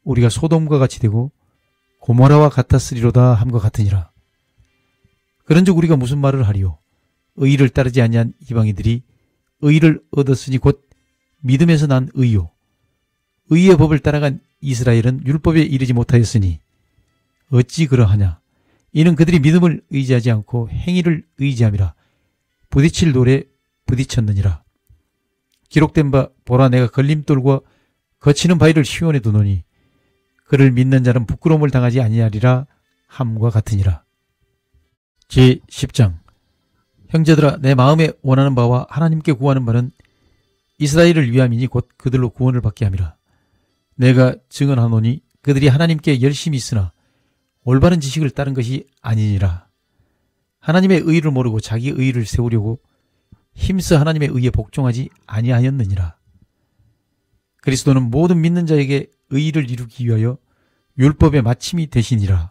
우리가 소돔과 같이 되고 고모라와 같았으리로다 함과 같으니라. 그런즉 우리가 무슨 말을 하리요? 의를 따르지 아니한 이방인들이 의를 얻었으니 곧 믿음에서 난 의요 의의 법을 따라간 이스라엘은 율법에 이르지 못하였으니 어찌 그러하냐. 이는 그들이 믿음을 의지하지 않고 행위를 의지함이라. 부딪힐 돌에 부딪혔느니라. 기록된 바 보라 내가 걸림돌과 거치는 바위를 시온에 두노니 그를 믿는 자는 부끄러움을 당하지 아니하리라 함과 같으니라. 제10장 형제들아 내 마음에 원하는 바와 하나님께 구하는 바는 이스라엘을 위함이니 곧 그들로 구원을 받게 함이라. 내가 증언하노니 그들이 하나님께 열심히 있으나 올바른 지식을 따른 것이 아니니라. 하나님의 의를 모르고 자기 의를 세우려고 힘써 하나님의 의에 복종하지 아니하였느니라. 그리스도는 모든 믿는 자에게 의를 이루기 위하여 율법의 마침이 되시니라.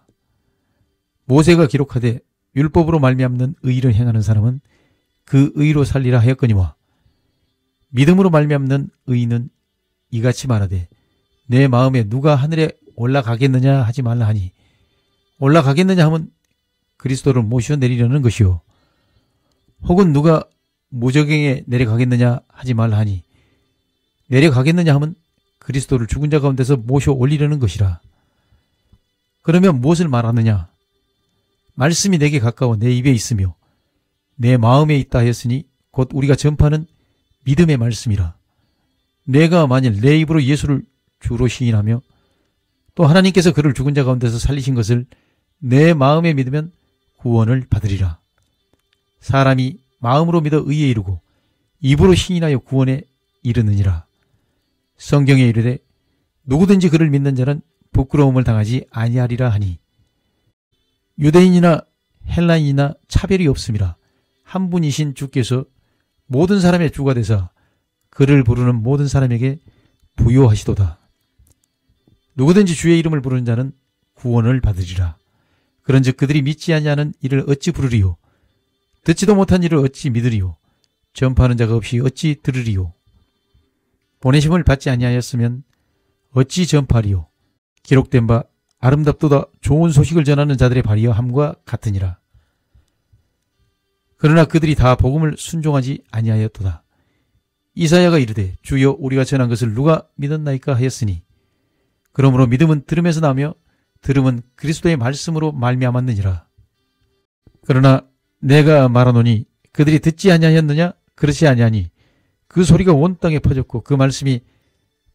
모세가 기록하되 율법으로 말미암는 의를 행하는 사람은 그 의로 살리라 하였거니와 믿음으로 말미암는 의는 이같이 말하되 내 마음에 누가 하늘에 올라가겠느냐 하지 말라 하니 올라가겠느냐 하면 그리스도를 모셔 내리려는 것이요 혹은 누가 무저갱에 내려가겠느냐 하지 말라 하니 내려가겠느냐 하면 그리스도를 죽은 자 가운데서 모셔 올리려는 것이라. 그러면 무엇을 말하느냐? 말씀이 내게 가까워 내 입에 있으며 내 마음에 있다 하였으니 곧 우리가 전파하는 믿음의 말씀이라. 내가 만일 내 입으로 예수를 주로 시인하며 또 하나님께서 그를 죽은 자 가운데서 살리신 것을 내 마음에 믿으면 구원을 받으리라. 사람이 마음으로 믿어 의에 이르고 입으로 시인하여 구원에 이르느니라. 성경에 이르되 누구든지 그를 믿는 자는 부끄러움을 당하지 아니하리라 하니 유대인이나 헬라인이나 차별이 없음이라. 한 분이신 주께서 모든 사람의 주가 되사 그를 부르는 모든 사람에게 부요하시도다. 누구든지 주의 이름을 부르는 자는 구원을 받으리라. 그런즉 그들이 믿지 아니하는 이를 어찌 부르리요? 듣지도 못한 이를 어찌 믿으리요? 전파하는 자가 없이 어찌 들으리요? 보내심을 받지 아니하였으면 어찌 전파하리요? 기록된 바 아름답도다 좋은 소식을 전하는 자들의 발이여 함과 같으니라. 그러나 그들이 다 복음을 순종하지 아니하였도다. 이사야가 이르되 주여 우리가 전한 것을 누가 믿었나이까 하였으니 그러므로 믿음은 들음에서 나며 들음은 그리스도의 말씀으로 말미암았느니라. 그러나 내가 말하노니 그들이 듣지 아니하였느냐? 그렇지 아니하니 그 소리가 온 땅에 퍼졌고 그 말씀이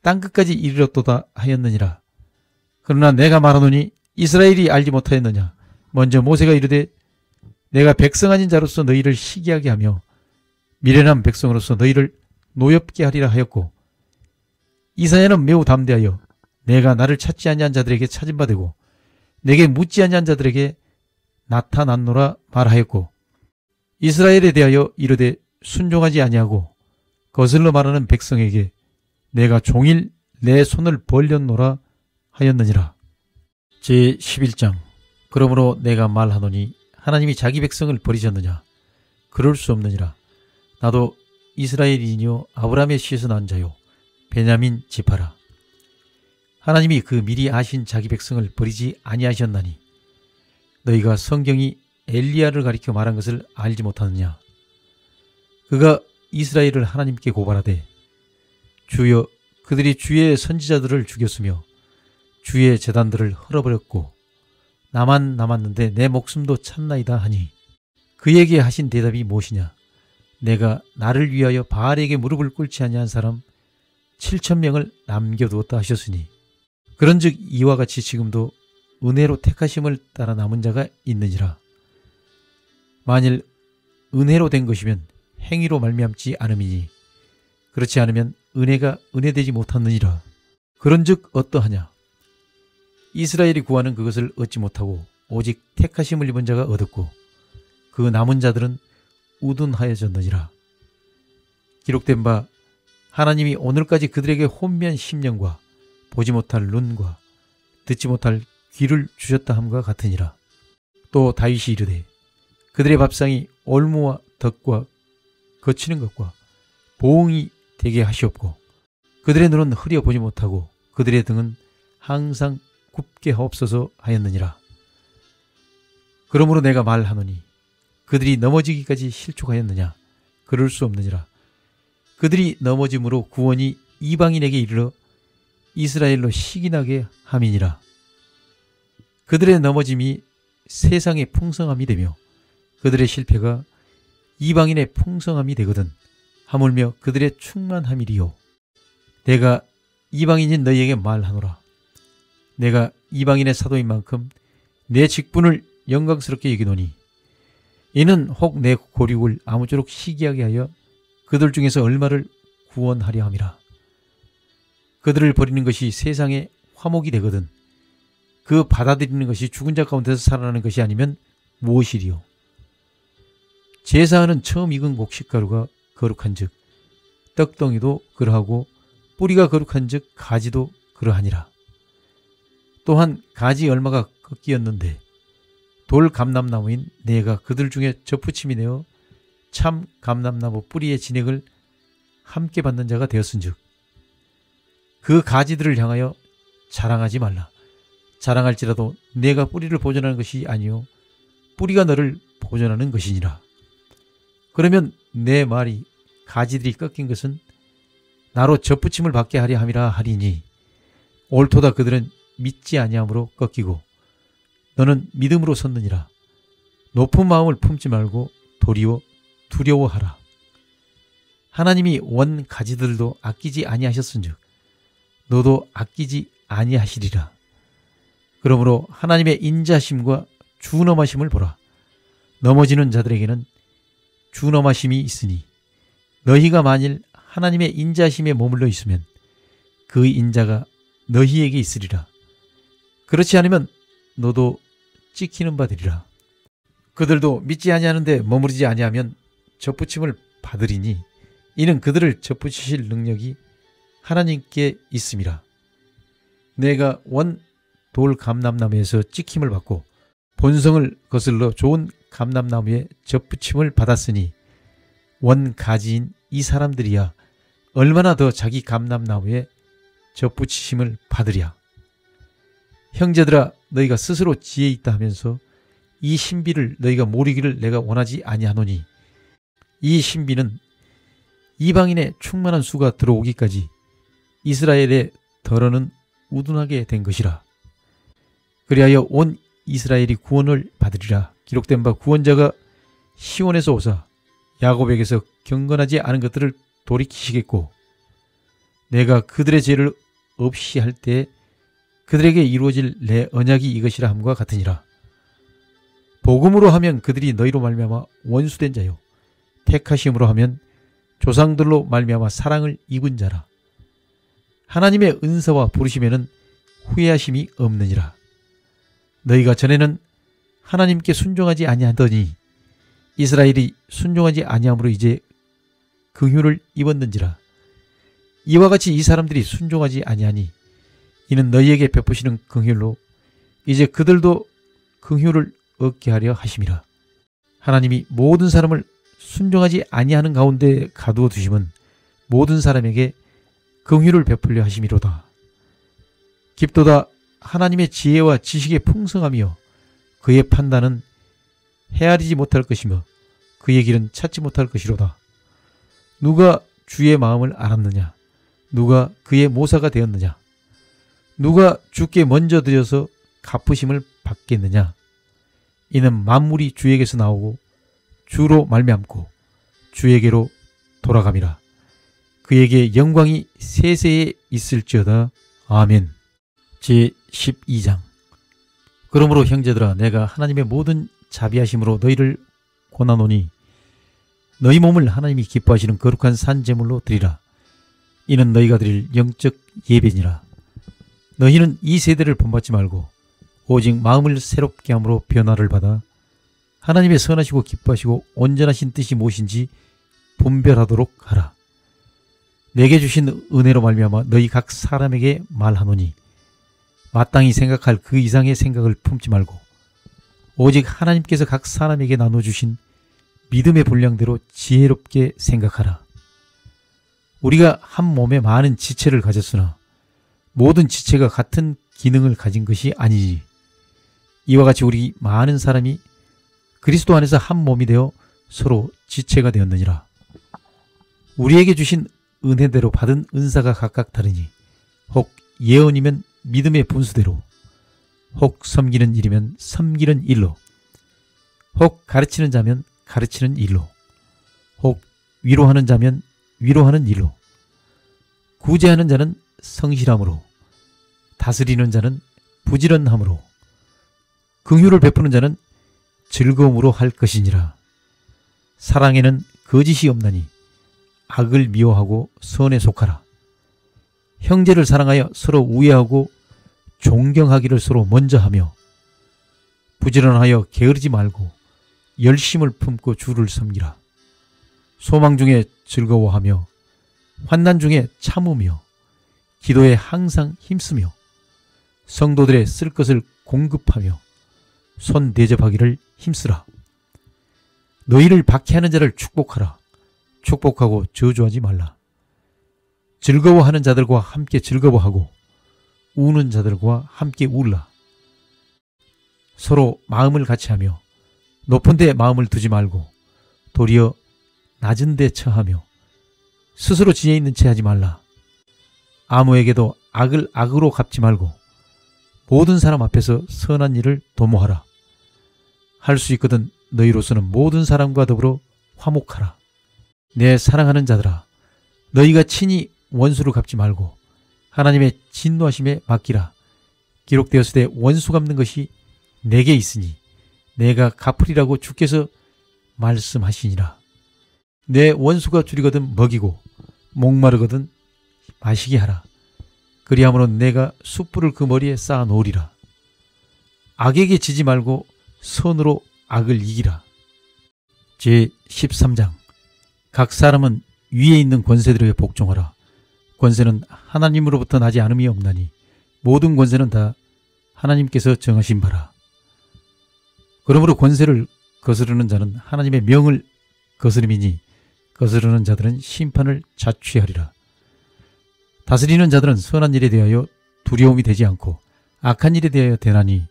땅끝까지 이르렀도다 하였느니라. 그러나 내가 말하노니 이스라엘이 알지 못하였느냐? 먼저 모세가 이르되 내가 백성 아닌 자로서 너희를 시기하게 하며 미련한 백성으로서 너희를 노엽게 하리라 하였고 이사야는 매우 담대하여 내가 나를 찾지 아니한 자들에게 찾은 바 되고 내게 묻지 아니한 자들에게 나타났노라 말하였고 이스라엘에 대하여 이르되 순종하지 아니하고 거슬러 말하는 백성에게 내가 종일 내 손을 벌렸노라 하였느니라. 제11장. 그러므로 내가 말하노니 하나님이 자기 백성을 버리셨느냐? 그럴 수 없느니라. 나도 이스라엘이니요 아브라함의 씨에서 난 자요 베냐민 지파라. 하나님이 그 미리 아신 자기 백성을 버리지 아니하셨나니 너희가 성경이 엘리야를 가리켜 말한 것을 알지 못하느냐? 그가 이스라엘을 하나님께 고발하되 주여 그들이 주의 선지자들을 죽였으며 주의 제단들을 헐어버렸고 나만 남았는데 내 목숨도 찼나이다 하니 그에게 하신 대답이 무엇이냐? 내가 나를 위하여 바알에게 무릎을 꿇지 아니한 사람 7,000명을 남겨두었다 하셨으니 그런즉 이와 같이 지금도 은혜로 택하심을 따라 남은 자가 있느니라. 만일 은혜로 된 것이면 행위로 말미암지 않음이니 그렇지 않으면 은혜가 은혜되지 못하느니라. 그런즉 어떠하냐? 이스라엘이 구하는 그것을 얻지 못하고 오직 택하심을 입은 자가 얻었고 그 남은 자들은 우둔하여졌느니라. 기록된 바 하나님이 오늘까지 그들에게 혼미한 심령과 보지 못할 눈과 듣지 못할 귀를 주셨다 함과 같으니라. 또 다윗이 이르되 그들의 밥상이 올무와 덕과 거치는 것과 보응이 되게 하시옵고 그들의 눈은 흐려 보지 못하고 그들의 등은 항상 굽게 하옵소서 하였느니라. 그러므로 내가 말하노니 그들이 넘어지기까지 실족하였느냐? 그럴 수 없느니라. 그들이 넘어짐으로 구원이 이방인에게 이르러 이스라엘로 시기나게 함이니라. 그들의 넘어짐이 세상의 풍성함이 되며 그들의 실패가 이방인의 풍성함이 되거든 하물며 그들의 충만함이리요. 내가 이방인인 너희에게 말하노라. 내가 이방인의 사도인 만큼 내 직분을 영광스럽게 여기노니 이는 혹 내 고륙을 아무쪼록 시기하게 하여 그들 중에서 얼마를 구원하려 함이라. 그들을 버리는 것이 세상의 화목이 되거든 그 받아들이는 것이 죽은 자 가운데서 살아나는 것이 아니면 무엇이리요? 제사하는 처음 익은 곡식가루가 거룩한즉 떡덩이도 그러하고 뿌리가 거룩한즉 가지도 그러하니라. 또한 가지 얼마가 꺾이었는데 돌 감람나무인 내가 그들 중에 접붙임이 되어 참 감람나무 뿌리의 진액을 함께 받는 자가 되었은즉 그 가지들을 향하여 자랑하지 말라. 자랑할지라도 내가 뿌리를 보존하는 것이 아니요 뿌리가 너를 보존하는 것이니라. 그러면 내 말이 가지들이 꺾인 것은 나로 접붙임을 받게 하려 함이라 하리니 옳도다. 그들은 믿지 아니함으로 꺾이고 너는 믿음으로 섰느니라. 높은 마음을 품지 말고 도리어 두려워하라. 하나님이 원 가지들도 아끼지 아니하셨은즉 너도 아끼지 아니하시리라. 그러므로 하나님의 인자심과 준엄하심을 보라. 넘어지는 자들에게는 준엄하심이 있으니 너희가 만일 하나님의 인자심에 머물러 있으면 그 인자가 너희에게 있으리라. 그렇지 않으면 너도 찍히는 바 되리라. 그들도 믿지 아니하는데 머무르지 아니하면 접붙임을 받으리니 이는 그들을 접붙이실 능력이 하나님께 있음이라. 내가 원 돌 감람나무에서 찍힘을 받고 본성을 거슬러 좋은 감람나무에 접붙임을 받았으니 원 가지인 이 사람들이야 얼마나 더 자기 감람나무에 접붙이심을 받으랴. 형제들아, 너희가 스스로 지혜 있다 하면서 이 신비를 너희가 모르기를 내가 원하지 아니하노니 이 신비는 이방인의 충만한 수가 들어오기까지 이스라엘의 덜어는 우둔하게 된 것이라. 그리하여 온 이스라엘이 구원을 받으리라. 기록된 바 구원자가 시온에서 오사 야곱에게서 경건하지 않은 것들을 돌이키시겠고 내가 그들의 죄를 없이 할 때 그들에게 이루어질 내 언약이 이것이라 함과 같으니라. 복음으로 하면 그들이 너희로 말미암아 원수된 자요 택하심으로 하면 조상들로 말미암아 사랑을 입은 자라. 하나님의 은사와 부르심에는 후회하심이 없느니라. 너희가 전에는 하나님께 순종하지 아니하더니 이스라엘이 순종하지 아니함으로 이제 긍휼을 입었는지라. 이와 같이 이 사람들이 순종하지 아니하니 이는 너희에게 베푸시는 긍휼로 이제 그들도 긍휼을 얻게 하려 하심이라. 하나님이 모든 사람을 순종하지 아니하는 가운데 가두어 두심은 모든 사람에게 긍휼을 베풀려 하심이로다. 깊도다. 하나님의 지혜와 지식의 풍성함이요 그의 판단은 헤아리지 못할 것이며 그의 길은 찾지 못할 것이로다. 누가 주의 마음을 알았느냐? 누가 그의 모사가 되었느냐? 누가 주께 먼저 드려서 갚으심을 받겠느냐? 이는 만물이 주에게서 나오고 주로 말미암고 주에게로 돌아감이라. 그에게 영광이 세세에 있을지어다. 아멘. 제12장. 그러므로 형제들아, 내가 하나님의 모든 자비하심으로 너희를 권하노니 너희 몸을 하나님이 기뻐하시는 거룩한 산제물로 드리라. 이는 너희가 드릴 영적 예배니라. 너희는 이 세대를 본받지 말고 오직 마음을 새롭게 함으로 변화를 받아 하나님의 선하시고 기뻐하시고 온전하신 뜻이 무엇인지 분별하도록 하라. 내게 주신 은혜로 말미암아 너희 각 사람에게 말하노니 마땅히 생각할 그 이상의 생각을 품지 말고 오직 하나님께서 각 사람에게 나눠주신 믿음의 분량대로 지혜롭게 생각하라. 우리가 한 몸에 많은 지체를 가졌으나 모든 지체가 같은 기능을 가진 것이 아니니 이와 같이 우리 많은 사람이 그리스도 안에서 한 몸이 되어 서로 지체가 되었느니라. 우리에게 주신 은혜대로 받은 은사가 각각 다르니 혹 예언이면 믿음의 분수대로, 혹 섬기는 일이면 섬기는 일로, 혹 가르치는 자면 가르치는 일로, 혹 위로하는 자면 위로하는 일로, 구제하는 자는 성실함으로, 다스리는 자는 부지런함으로, 긍휼을 베푸는 자는 즐거움으로 할 것이니라. 사랑에는 거짓이 없나니 악을 미워하고 선에 속하라. 형제를 사랑하여 서로 우애하고 존경하기를 서로 먼저 하며 부지런하여 게으르지 말고 열심을 품고 주를 섬기라. 소망 중에 즐거워하며 환난 중에 참으며 기도에 항상 힘쓰며 성도들의 쓸 것을 공급하며 손 대접하기를 힘쓰라. 너희를 박해하는 자를 축복하라. 축복하고 저주하지 말라. 즐거워하는 자들과 함께 즐거워하고 우는 자들과 함께 울라. 서로 마음을 같이 하며 높은 데 마음을 두지 말고 도리어 낮은 데 처하며 스스로 지혜 있는 채 하지 말라. 아무에게도 악을 악으로 갚지 말고 모든 사람 앞에서 선한 일을 도모하라. 할 수 있거든 너희로서는 모든 사람과 더불어 화목하라. 내 사랑하는 자들아, 너희가 친히 원수를 갚지 말고 하나님의 진노하심에 맡기라. 기록되었을 때 원수 갚는 것이 내게 있으니 내가 갚으리라고 주께서 말씀하시니라. 내 원수가 줄이거든 먹이고 목마르거든 마시게 하라. 그리함으로 내가 숯불을 그 머리에 쌓아 놓으리라. 악에게 지지 말고 선으로 악을 이기라. 제13장. 각 사람은 위에 있는 권세들에게 복종하라. 권세는 하나님으로부터 나지 않음이 없나니 모든 권세는 다 하나님께서 정하신 바라. 그러므로 권세를 거스르는 자는 하나님의 명을 거스름이니 거스르는 자들은 심판을 자취하리라. 다스리는 자들은 선한 일에 대하여 두려움이 되지 않고 악한 일에 대하여 대나니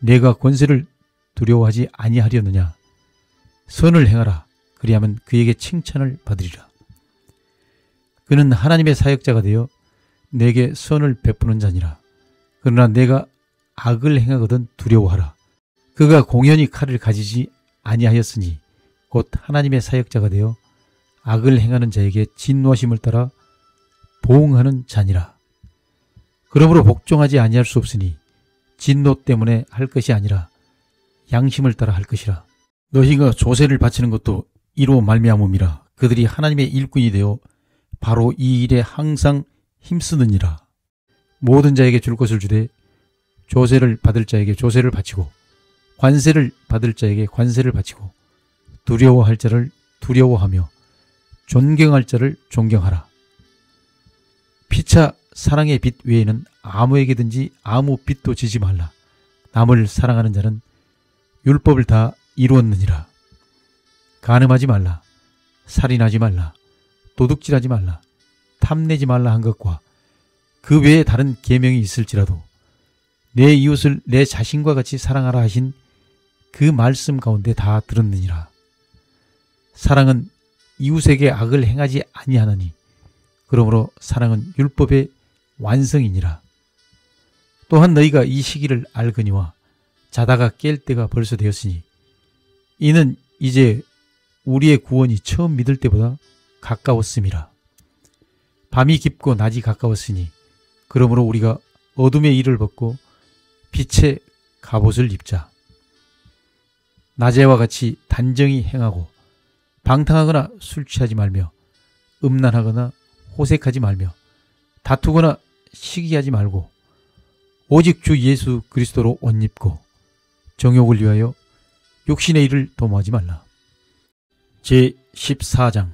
내가 권세를 두려워하지 아니하려느냐. 선을 행하라. 그리하면 그에게 칭찬을 받으리라. 그는 하나님의 사역자가 되어 내게 선을 베푸는 자니라. 그러나 내가 악을 행하거든 두려워하라. 그가 공연히 칼을 가지지 아니하였으니 곧 하나님의 사역자가 되어 악을 행하는 자에게 진노하심을 따라 보응하는 자니라. 그러므로 복종하지 아니할 수 없으니 진노 때문에 할 것이 아니라 양심을 따라 할 것이라. 너희가 조세를 바치는 것도 이로 말미암음이라. 그들이 하나님의 일꾼이 되어 바로 이 일에 항상 힘쓰느니라. 모든 자에게 줄 것을 주되 조세를 받을 자에게 조세를 바치고 관세를 받을 자에게 관세를 바치고 두려워할 자를 두려워하며 존경할 자를 존경하라. 피차 사랑의 빚 외에는 아무에게든지 아무 빚도 지지 말라. 남을 사랑하는 자는 율법을 다 이루었느니라. 간음하지 말라. 살인하지 말라. 도둑질하지 말라. 탐내지 말라 한 것과 그 외에 다른 계명이 있을지라도 내 이웃을 내 자신과 같이 사랑하라 하신 그 말씀 가운데 다 들었느니라. 사랑은 이웃에게 악을 행하지 아니하나니 그러므로 사랑은 율법의 완성이니라. 또한 너희가 이 시기를 알거니와 자다가 깰 때가 벌써 되었으니 이는 이제 우리의 구원이 처음 믿을 때보다 가까웠음이라. 밤이 깊고 낮이 가까웠으니 그러므로 우리가 어둠의 일을 벗고 빛의 갑옷을 입자. 낮에와 같이 단정히 행하고 방탕하거나 술 취하지 말며 음란하거나 호색하지 말며 다투거나 시기하지 말고 오직 주 예수 그리스도로 옷 입고 정욕을 위하여 육신의 일을 도모하지 말라. 제14장.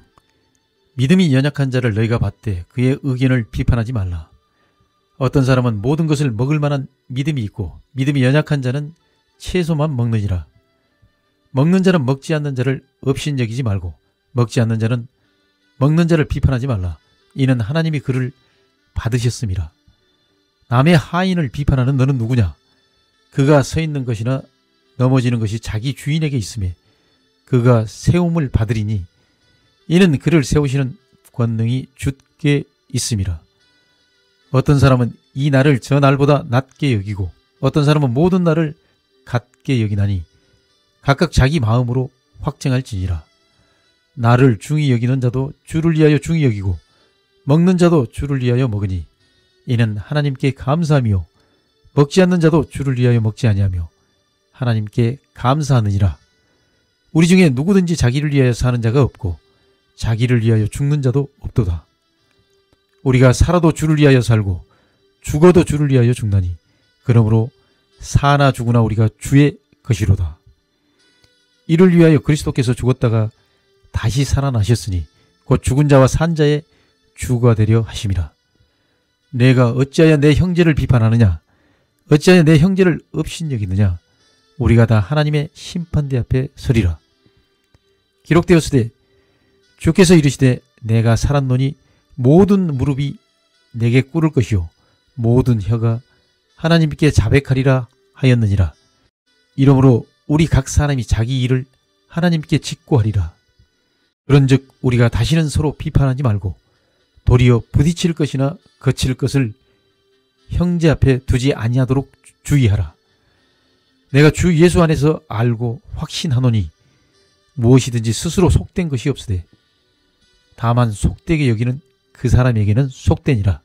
믿음이 연약한 자를 너희가 받되 그의 의견을 비판하지 말라. 어떤 사람은 모든 것을 먹을 만한 믿음이 있고 믿음이 연약한 자는 채소만 먹느니라. 먹는 자는 먹지 않는 자를 업신여기지 말고 먹지 않는 자는 먹는 자를 비판하지 말라. 이는 하나님이 그를 받으셨음이라. 남의 하인을 비판하는 너는 누구냐? 그가 서 있는 것이나 넘어지는 것이 자기 주인에게 있음에 그가 세움을 받으리니 이는 그를 세우시는 권능이 주께 있음이라. 어떤 사람은 이 날을 저 날보다 낮게 여기고 어떤 사람은 모든 날을 같게 여기나니 각각 자기 마음으로 확정할지니라. 나를 중히 여기는 자도 주를 위하여 중히 여기고 먹는 자도 주를 위하여 먹으니 이는 하나님께 감사하며 먹지 않는 자도 주를 위하여 먹지 아니하며 하나님께 감사하느니라. 우리 중에 누구든지 자기를 위하여 사는 자가 없고 자기를 위하여 죽는 자도 없도다. 우리가 살아도 주를 위하여 살고 죽어도 주를 위하여 죽나니 그러므로 사나 죽으나 우리가 주의 것이로다. 이를 위하여 그리스도께서 죽었다가 다시 살아나셨으니 곧 죽은 자와 산 자의 주가 되려 하심이라. 내가 어찌하여 내 형제를 비판하느냐? 어찌하여 내 형제를 업신여기느냐? 우리가 다 하나님의 심판대 앞에 서리라. 기록되었으되 주께서 이르시되 내가 살았노니 모든 무릎이 내게 꿇을 것이요 모든 혀가 하나님께 자백하리라 하였느니라. 이러므로 우리 각 사람이 자기 일을 하나님께 직고하리라. 그런즉 우리가 다시는 서로 비판하지 말고 도리어 부딪힐 것이나 거칠 것을 형제 앞에 두지 아니하도록 주의하라. 내가 주 예수 안에서 알고 확신하노니 무엇이든지 스스로 속된 것이 없으되 다만 속되게 여기는 그 사람에게는 속되니라.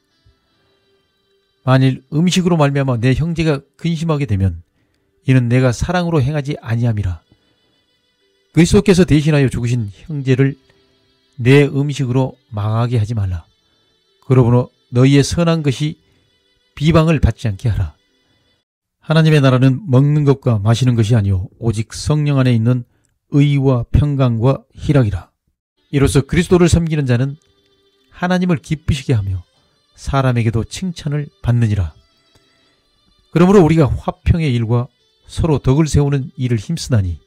만일 음식으로 말미암아 내 형제가 근심하게 되면 이는 내가 사랑으로 행하지 아니함이라. 그리스도께서 대신하여 죽으신 형제를 내 음식으로 망하게 하지 말라. 그러므로 너희의 선한 것이 비방을 받지 않게 하라. 하나님의 나라는 먹는 것과 마시는 것이 아니요 오직 성령 안에 있는 의와 평강과 희락이라. 이로써 그리스도를 섬기는 자는 하나님을 기쁘시게 하며 사람에게도 칭찬을 받느니라. 그러므로 우리가 화평의 일과 서로 덕을 세우는 일을 힘쓰나니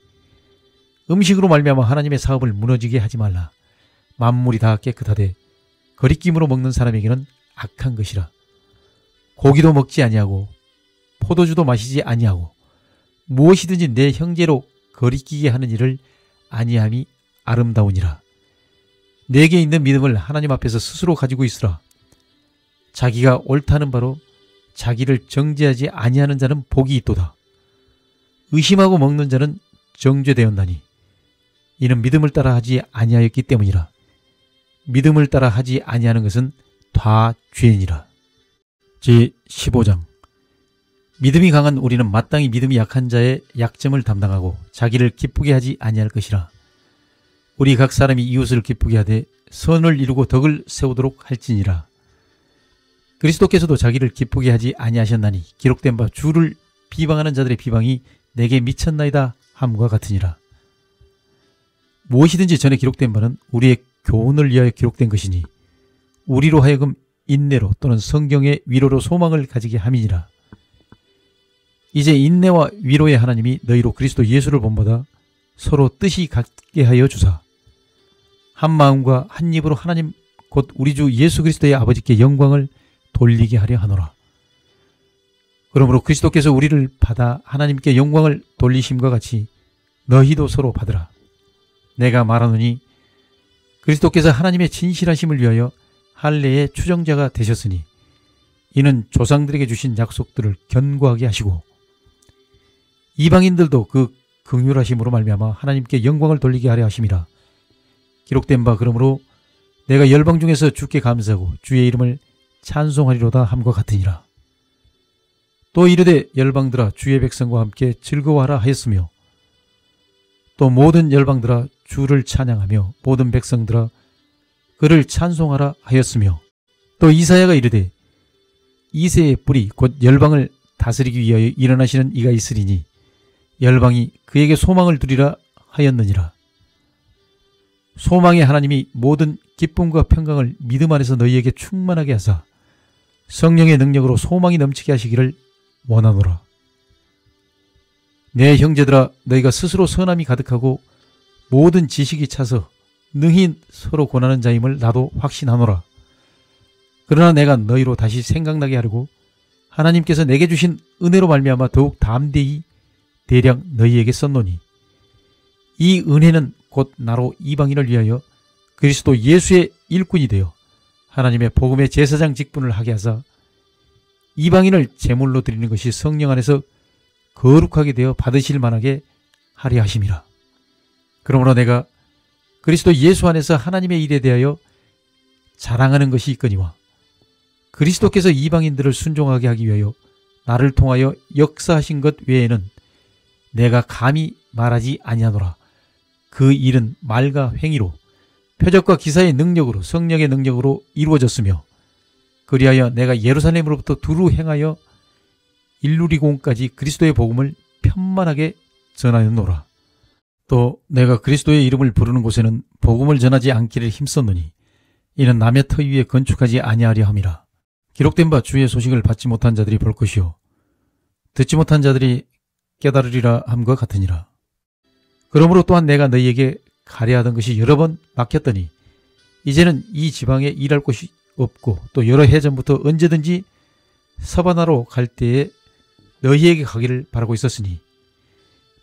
음식으로 말미암아 하나님의 사업을 무너지게 하지 말라. 만물이 다 깨끗하되 거리낌으로 먹는 사람에게는 악한 것이라. 고기도 먹지 아니하고 포도주도 마시지 아니하고 무엇이든지 내 형제로 거리끼게 하는 일을 아니함이 아름다우니라. 내게 있는 믿음을 하나님 앞에서 스스로 가지고 있으라. 자기가 옳다는 바로 자기를 정죄하지 아니하는 자는 복이 있도다. 의심하고 먹는 자는 정죄되었나니 이는 믿음을 따라 하지 아니하였기 때문이라. 믿음을 따라 하지 아니하는 것은 다 죄니라. 제15장. 믿음이 강한 우리는 마땅히 믿음이 약한 자의 약점을 담당하고 자기를 기쁘게 하지 아니할 것이라. 우리 각 사람이 이웃을 기쁘게 하되 선을 이루고 덕을 세우도록 할지니라. 그리스도께서도 자기를 기쁘게 하지 아니하셨나니 기록된 바 주를 비방하는 자들의 비방이 내게 미쳤나이다 함과 같으니라. 무엇이든지 전에 기록된 바는 우리의 교훈을 위하여 기록된 것이니 우리로 하여금 인내로 또는 성경의 위로로 소망을 가지게 함이니라. 이제 인내와 위로의 하나님이 너희로 그리스도 예수를 본받아 서로 뜻이 같게 하여 주사 한 마음과 한 입으로 하나님 곧 우리 주 예수 그리스도의 아버지께 영광을 돌리게 하려 하노라. 그러므로 그리스도께서 우리를 받아 하나님께 영광을 돌리심과 같이 너희도 서로 받으라. 내가 말하노니 그리스도께서 하나님의 진실하심을 위하여 할례의 추정자가 되셨으니 이는 조상들에게 주신 약속들을 견고하게 하시고 이방인들도 그 긍휼하심으로 말미암아 하나님께 영광을 돌리게 하려 하심이라. 기록된 바 그러므로 내가 열방 중에서 주께 감사하고 주의 이름을 찬송하리로다 함과 같으니라. 또 이르되 열방들아 주의 백성과 함께 즐거워하라 하였으며 또 모든 열방들아 주를 찬양하며 모든 백성들아 그를 찬송하라 하였으며 또 이사야가 이르되 이새의 뿔이 곧 열방을 다스리기 위하여 일어나시는 이가 있으리니 열방이 그에게 소망을 두리라 하였느니라. 소망의 하나님이 모든 기쁨과 평강을 믿음 안에서 너희에게 충만하게 하사 성령의 능력으로 소망이 넘치게 하시기를 원하노라. 내 형제들아 너희가 스스로 선함이 가득하고 모든 지식이 차서 능히 서로 권하는 자임을 나도 확신하노라. 그러나 내가 너희로 다시 생각나게 하려고 하나님께서 내게 주신 은혜로 말미암아 더욱 담대히 대략 너희에게 썼노니 이 은혜는 곧 나로 이방인을 위하여 그리스도 예수의 일꾼이 되어 하나님의 복음의 제사장 직분을 하게 하사 이방인을 제물로 드리는 것이 성령 안에서 거룩하게 되어 받으실 만하게 하려 하심이라. 그러므로 내가 그리스도 예수 안에서 하나님의 일에 대하여 자랑하는 것이 있거니와 그리스도께서 이방인들을 순종하게 하기 위하여 나를 통하여 역사하신 것 외에는 내가 감히 말하지 아니하노라. 그 일은 말과 행위로 표적과 기사의 능력으로 성령의 능력으로 이루어졌으며 그리하여 내가 예루살렘으로부터 두루 행하여 일루리공까지 그리스도의 복음을 편만하게 전하였노라. 또 내가 그리스도의 이름을 부르는 곳에는 복음을 전하지 않기를 힘썼노니 이는 남의 터 위에 건축하지 아니하려 함이라. 기록된 바 주의 소식을 받지 못한 자들이 볼 것이요 듣지 못한 자들이 깨달으리라 함과 같으니라. 그러므로 또한 내가 너희에게 가려 하던 것이 여러 번 막혔더니 이제는 이 지방에 일할 곳이 없고 또 여러 해 전부터 언제든지 서바나로 갈 때에 너희에게 가기를 바라고 있었으니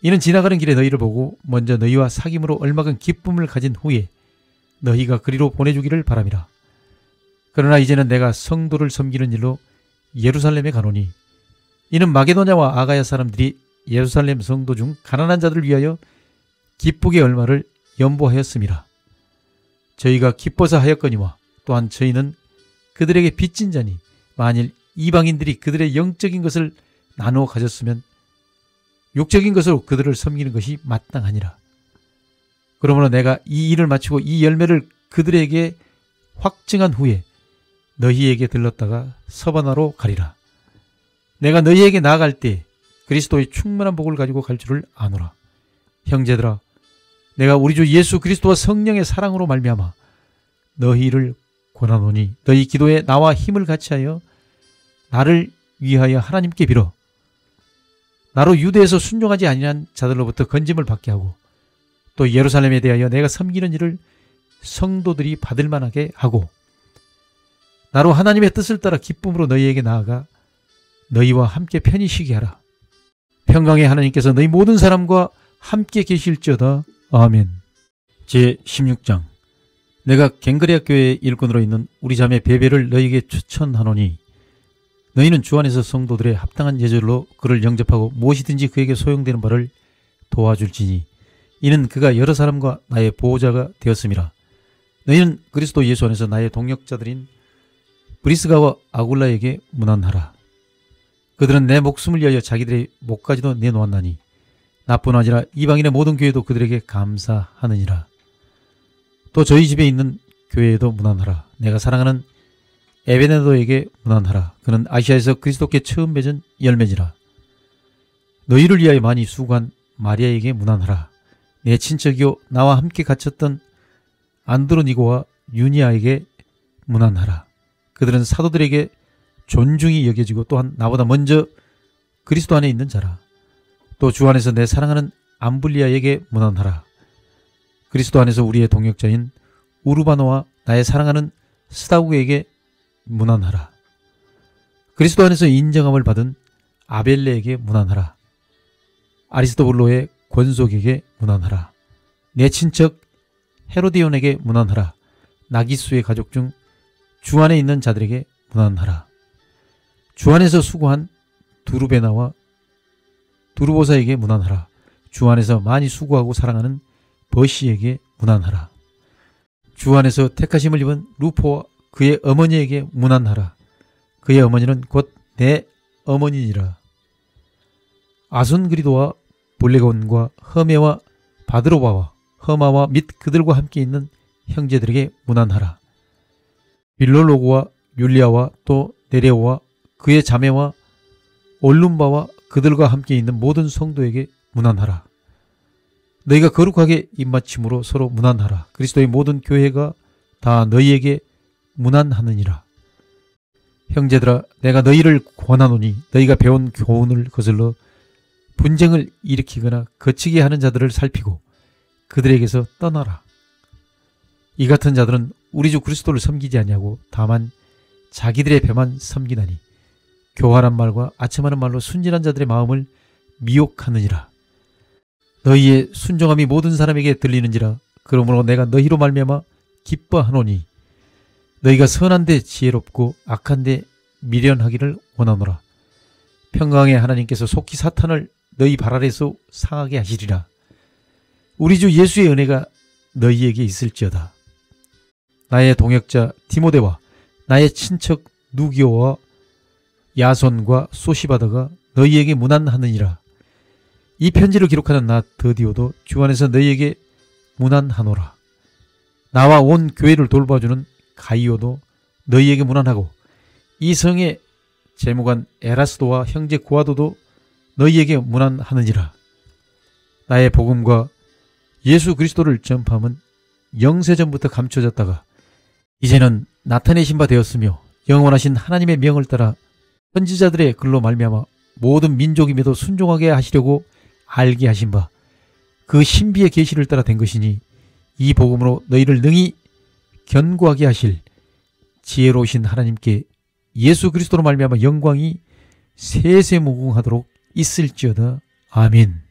이는 지나가는 길에 너희를 보고 먼저 너희와 사귐으로 얼마간 기쁨을 가진 후에 너희가 그리로 보내주기를 바람이라. 그러나 이제는 내가 성도를 섬기는 일로 예루살렘에 가노니 이는 마게도냐와 아가야 사람들이 예루살렘 성도 중 가난한 자들을 위하여 기쁘게 얼마를 연보하였음이라. 저희가 기뻐서 하였거니와 또한 저희는 그들에게 빚진 자니 만일 이방인들이 그들의 영적인 것을 나누어 가졌으면 육적인 것으로 그들을 섬기는 것이 마땅하니라. 그러므로 내가 이 일을 마치고 이 열매를 그들에게 확증한 후에 너희에게 들렀다가 서바나로 가리라. 내가 너희에게 나아갈 때 그리스도의 충만한 복을 가지고 갈 줄을 아노라. 형제들아, 내가 우리 주 예수 그리스도와 성령의 사랑으로 말미암아 너희를 권하노니 너희 기도에 나와 힘을 같이하여 나를 위하여 하나님께 빌어 나로 유대에서 순종하지 아니한 자들로부터 건짐을 받게 하고 또 예루살렘에 대하여 내가 섬기는 일을 성도들이 받을 만하게 하고 나로 하나님의 뜻을 따라 기쁨으로 너희에게 나아가 너희와 함께 편히 쉬게 하라. 평강의 하나님께서 너희 모든 사람과 함께 계실지어다. 아멘. 제16장. 내가 갱그레아 교회의 일꾼으로 있는 우리 자매 베베를 너희에게 추천하노니 너희는 주 안에서 성도들의 합당한 예절로 그를 영접하고 무엇이든지 그에게 소용되는 바를 도와줄지니 이는 그가 여러 사람과 나의 보호자가 되었음이라. 너희는 그리스도 예수 안에서 나의 동역자들인 브리스가와 아굴라에게 문안하라. 그들은 내 목숨을 위하여 자기들의 목까지도 내놓았나니 나뿐 아니라 이방인의 모든 교회도 그들에게 감사하느니라. 또 저희 집에 있는 교회에도 문안하라. 내가 사랑하는 에베네도에게 문안하라. 그는 아시아에서 그리스도께 처음 맺은 열매니라. 너희를 위하여 많이 수고한 마리아에게 문안하라. 내 친척이요 나와 함께 갇혔던 안드로니고와 유니아에게 문안하라. 그들은 사도들에게 존중이 여겨지고 또한 나보다 먼저 그리스도 안에 있는 자라. 또 주 안에서 내 사랑하는 암블리아에게 문안하라. 그리스도 안에서 우리의 동역자인 우르바노와 나의 사랑하는 스다우에게 문안하라. 그리스도 안에서 인정함을 받은 아벨레에게 문안하라. 아리스토블로의 권속에게 문안하라. 내 친척 헤로디온에게 문안하라. 나기수의 가족 중 주 안에 있는 자들에게 문안하라. 주 안에서 수고한 두루베나와 두루보사에게 문안하라. 주 안에서 많이 수고하고 사랑하는 버시에게 문안하라. 주 안에서 택하심을 입은 루포와 그의 어머니에게 문안하라. 그의 어머니는 곧 내 어머니니라. 아순그리도와 블레곤과 허메와 바드로바와 허마와 및 그들과 함께 있는 형제들에게 문안하라. 빌롤로고와 율리아와 또 네레오와 그의 자매와 올룸바와 그들과 함께 있는 모든 성도에게 문안하라. 너희가 거룩하게 입맞춤으로 서로 문안하라. 그리스도의 모든 교회가 다 너희에게 문안하느니라. 형제들아, 내가 너희를 권하노니 너희가 배운 교훈을 거슬러 분쟁을 일으키거나 거치게 하는 자들을 살피고 그들에게서 떠나라. 이 같은 자들은 우리 주 그리스도를 섬기지 아니하고 다만 자기들의 배만 섬기나니 교활한 말과 아첨하는 말로 순진한 자들의 마음을 미혹하느니라. 너희의 순종함이 모든 사람에게 들리는지라. 그러므로 내가 너희로 말미암아 기뻐하노니 너희가 선한데 지혜롭고 악한데 미련하기를 원하노라. 평강의 하나님께서 속히 사탄을 너희 발 아래서 상하게 하시리라. 우리 주 예수의 은혜가 너희에게 있을지어다. 나의 동역자 디모데와 나의 친척 누기오와 야손과 소시바다가 너희에게 문안하느니라. 이 편지를 기록하는 나 드디오도 주 안에서 너희에게 문안하노라. 나와 온 교회를 돌봐주는 가이오도 너희에게 문안하고 이 성의 재무관 에라스도와 형제 고아도도 너희에게 문안하느니라. 나의 복음과 예수 그리스도를 전파함은 영세전부터 감춰졌다가 이제는 나타내신 바 되었으며 영원하신 하나님의 명을 따라 선지자들의 글로 말미암아 모든 민족임에도 순종하게 하시려고 알게 하신 바 그 신비의 계시를 따라 된 것이니 이 복음으로 너희를 능히 견고하게 하실 지혜로우신 하나님께 예수 그리스도로 말미암아 영광이 세세무궁하도록 있을지어다. 아멘.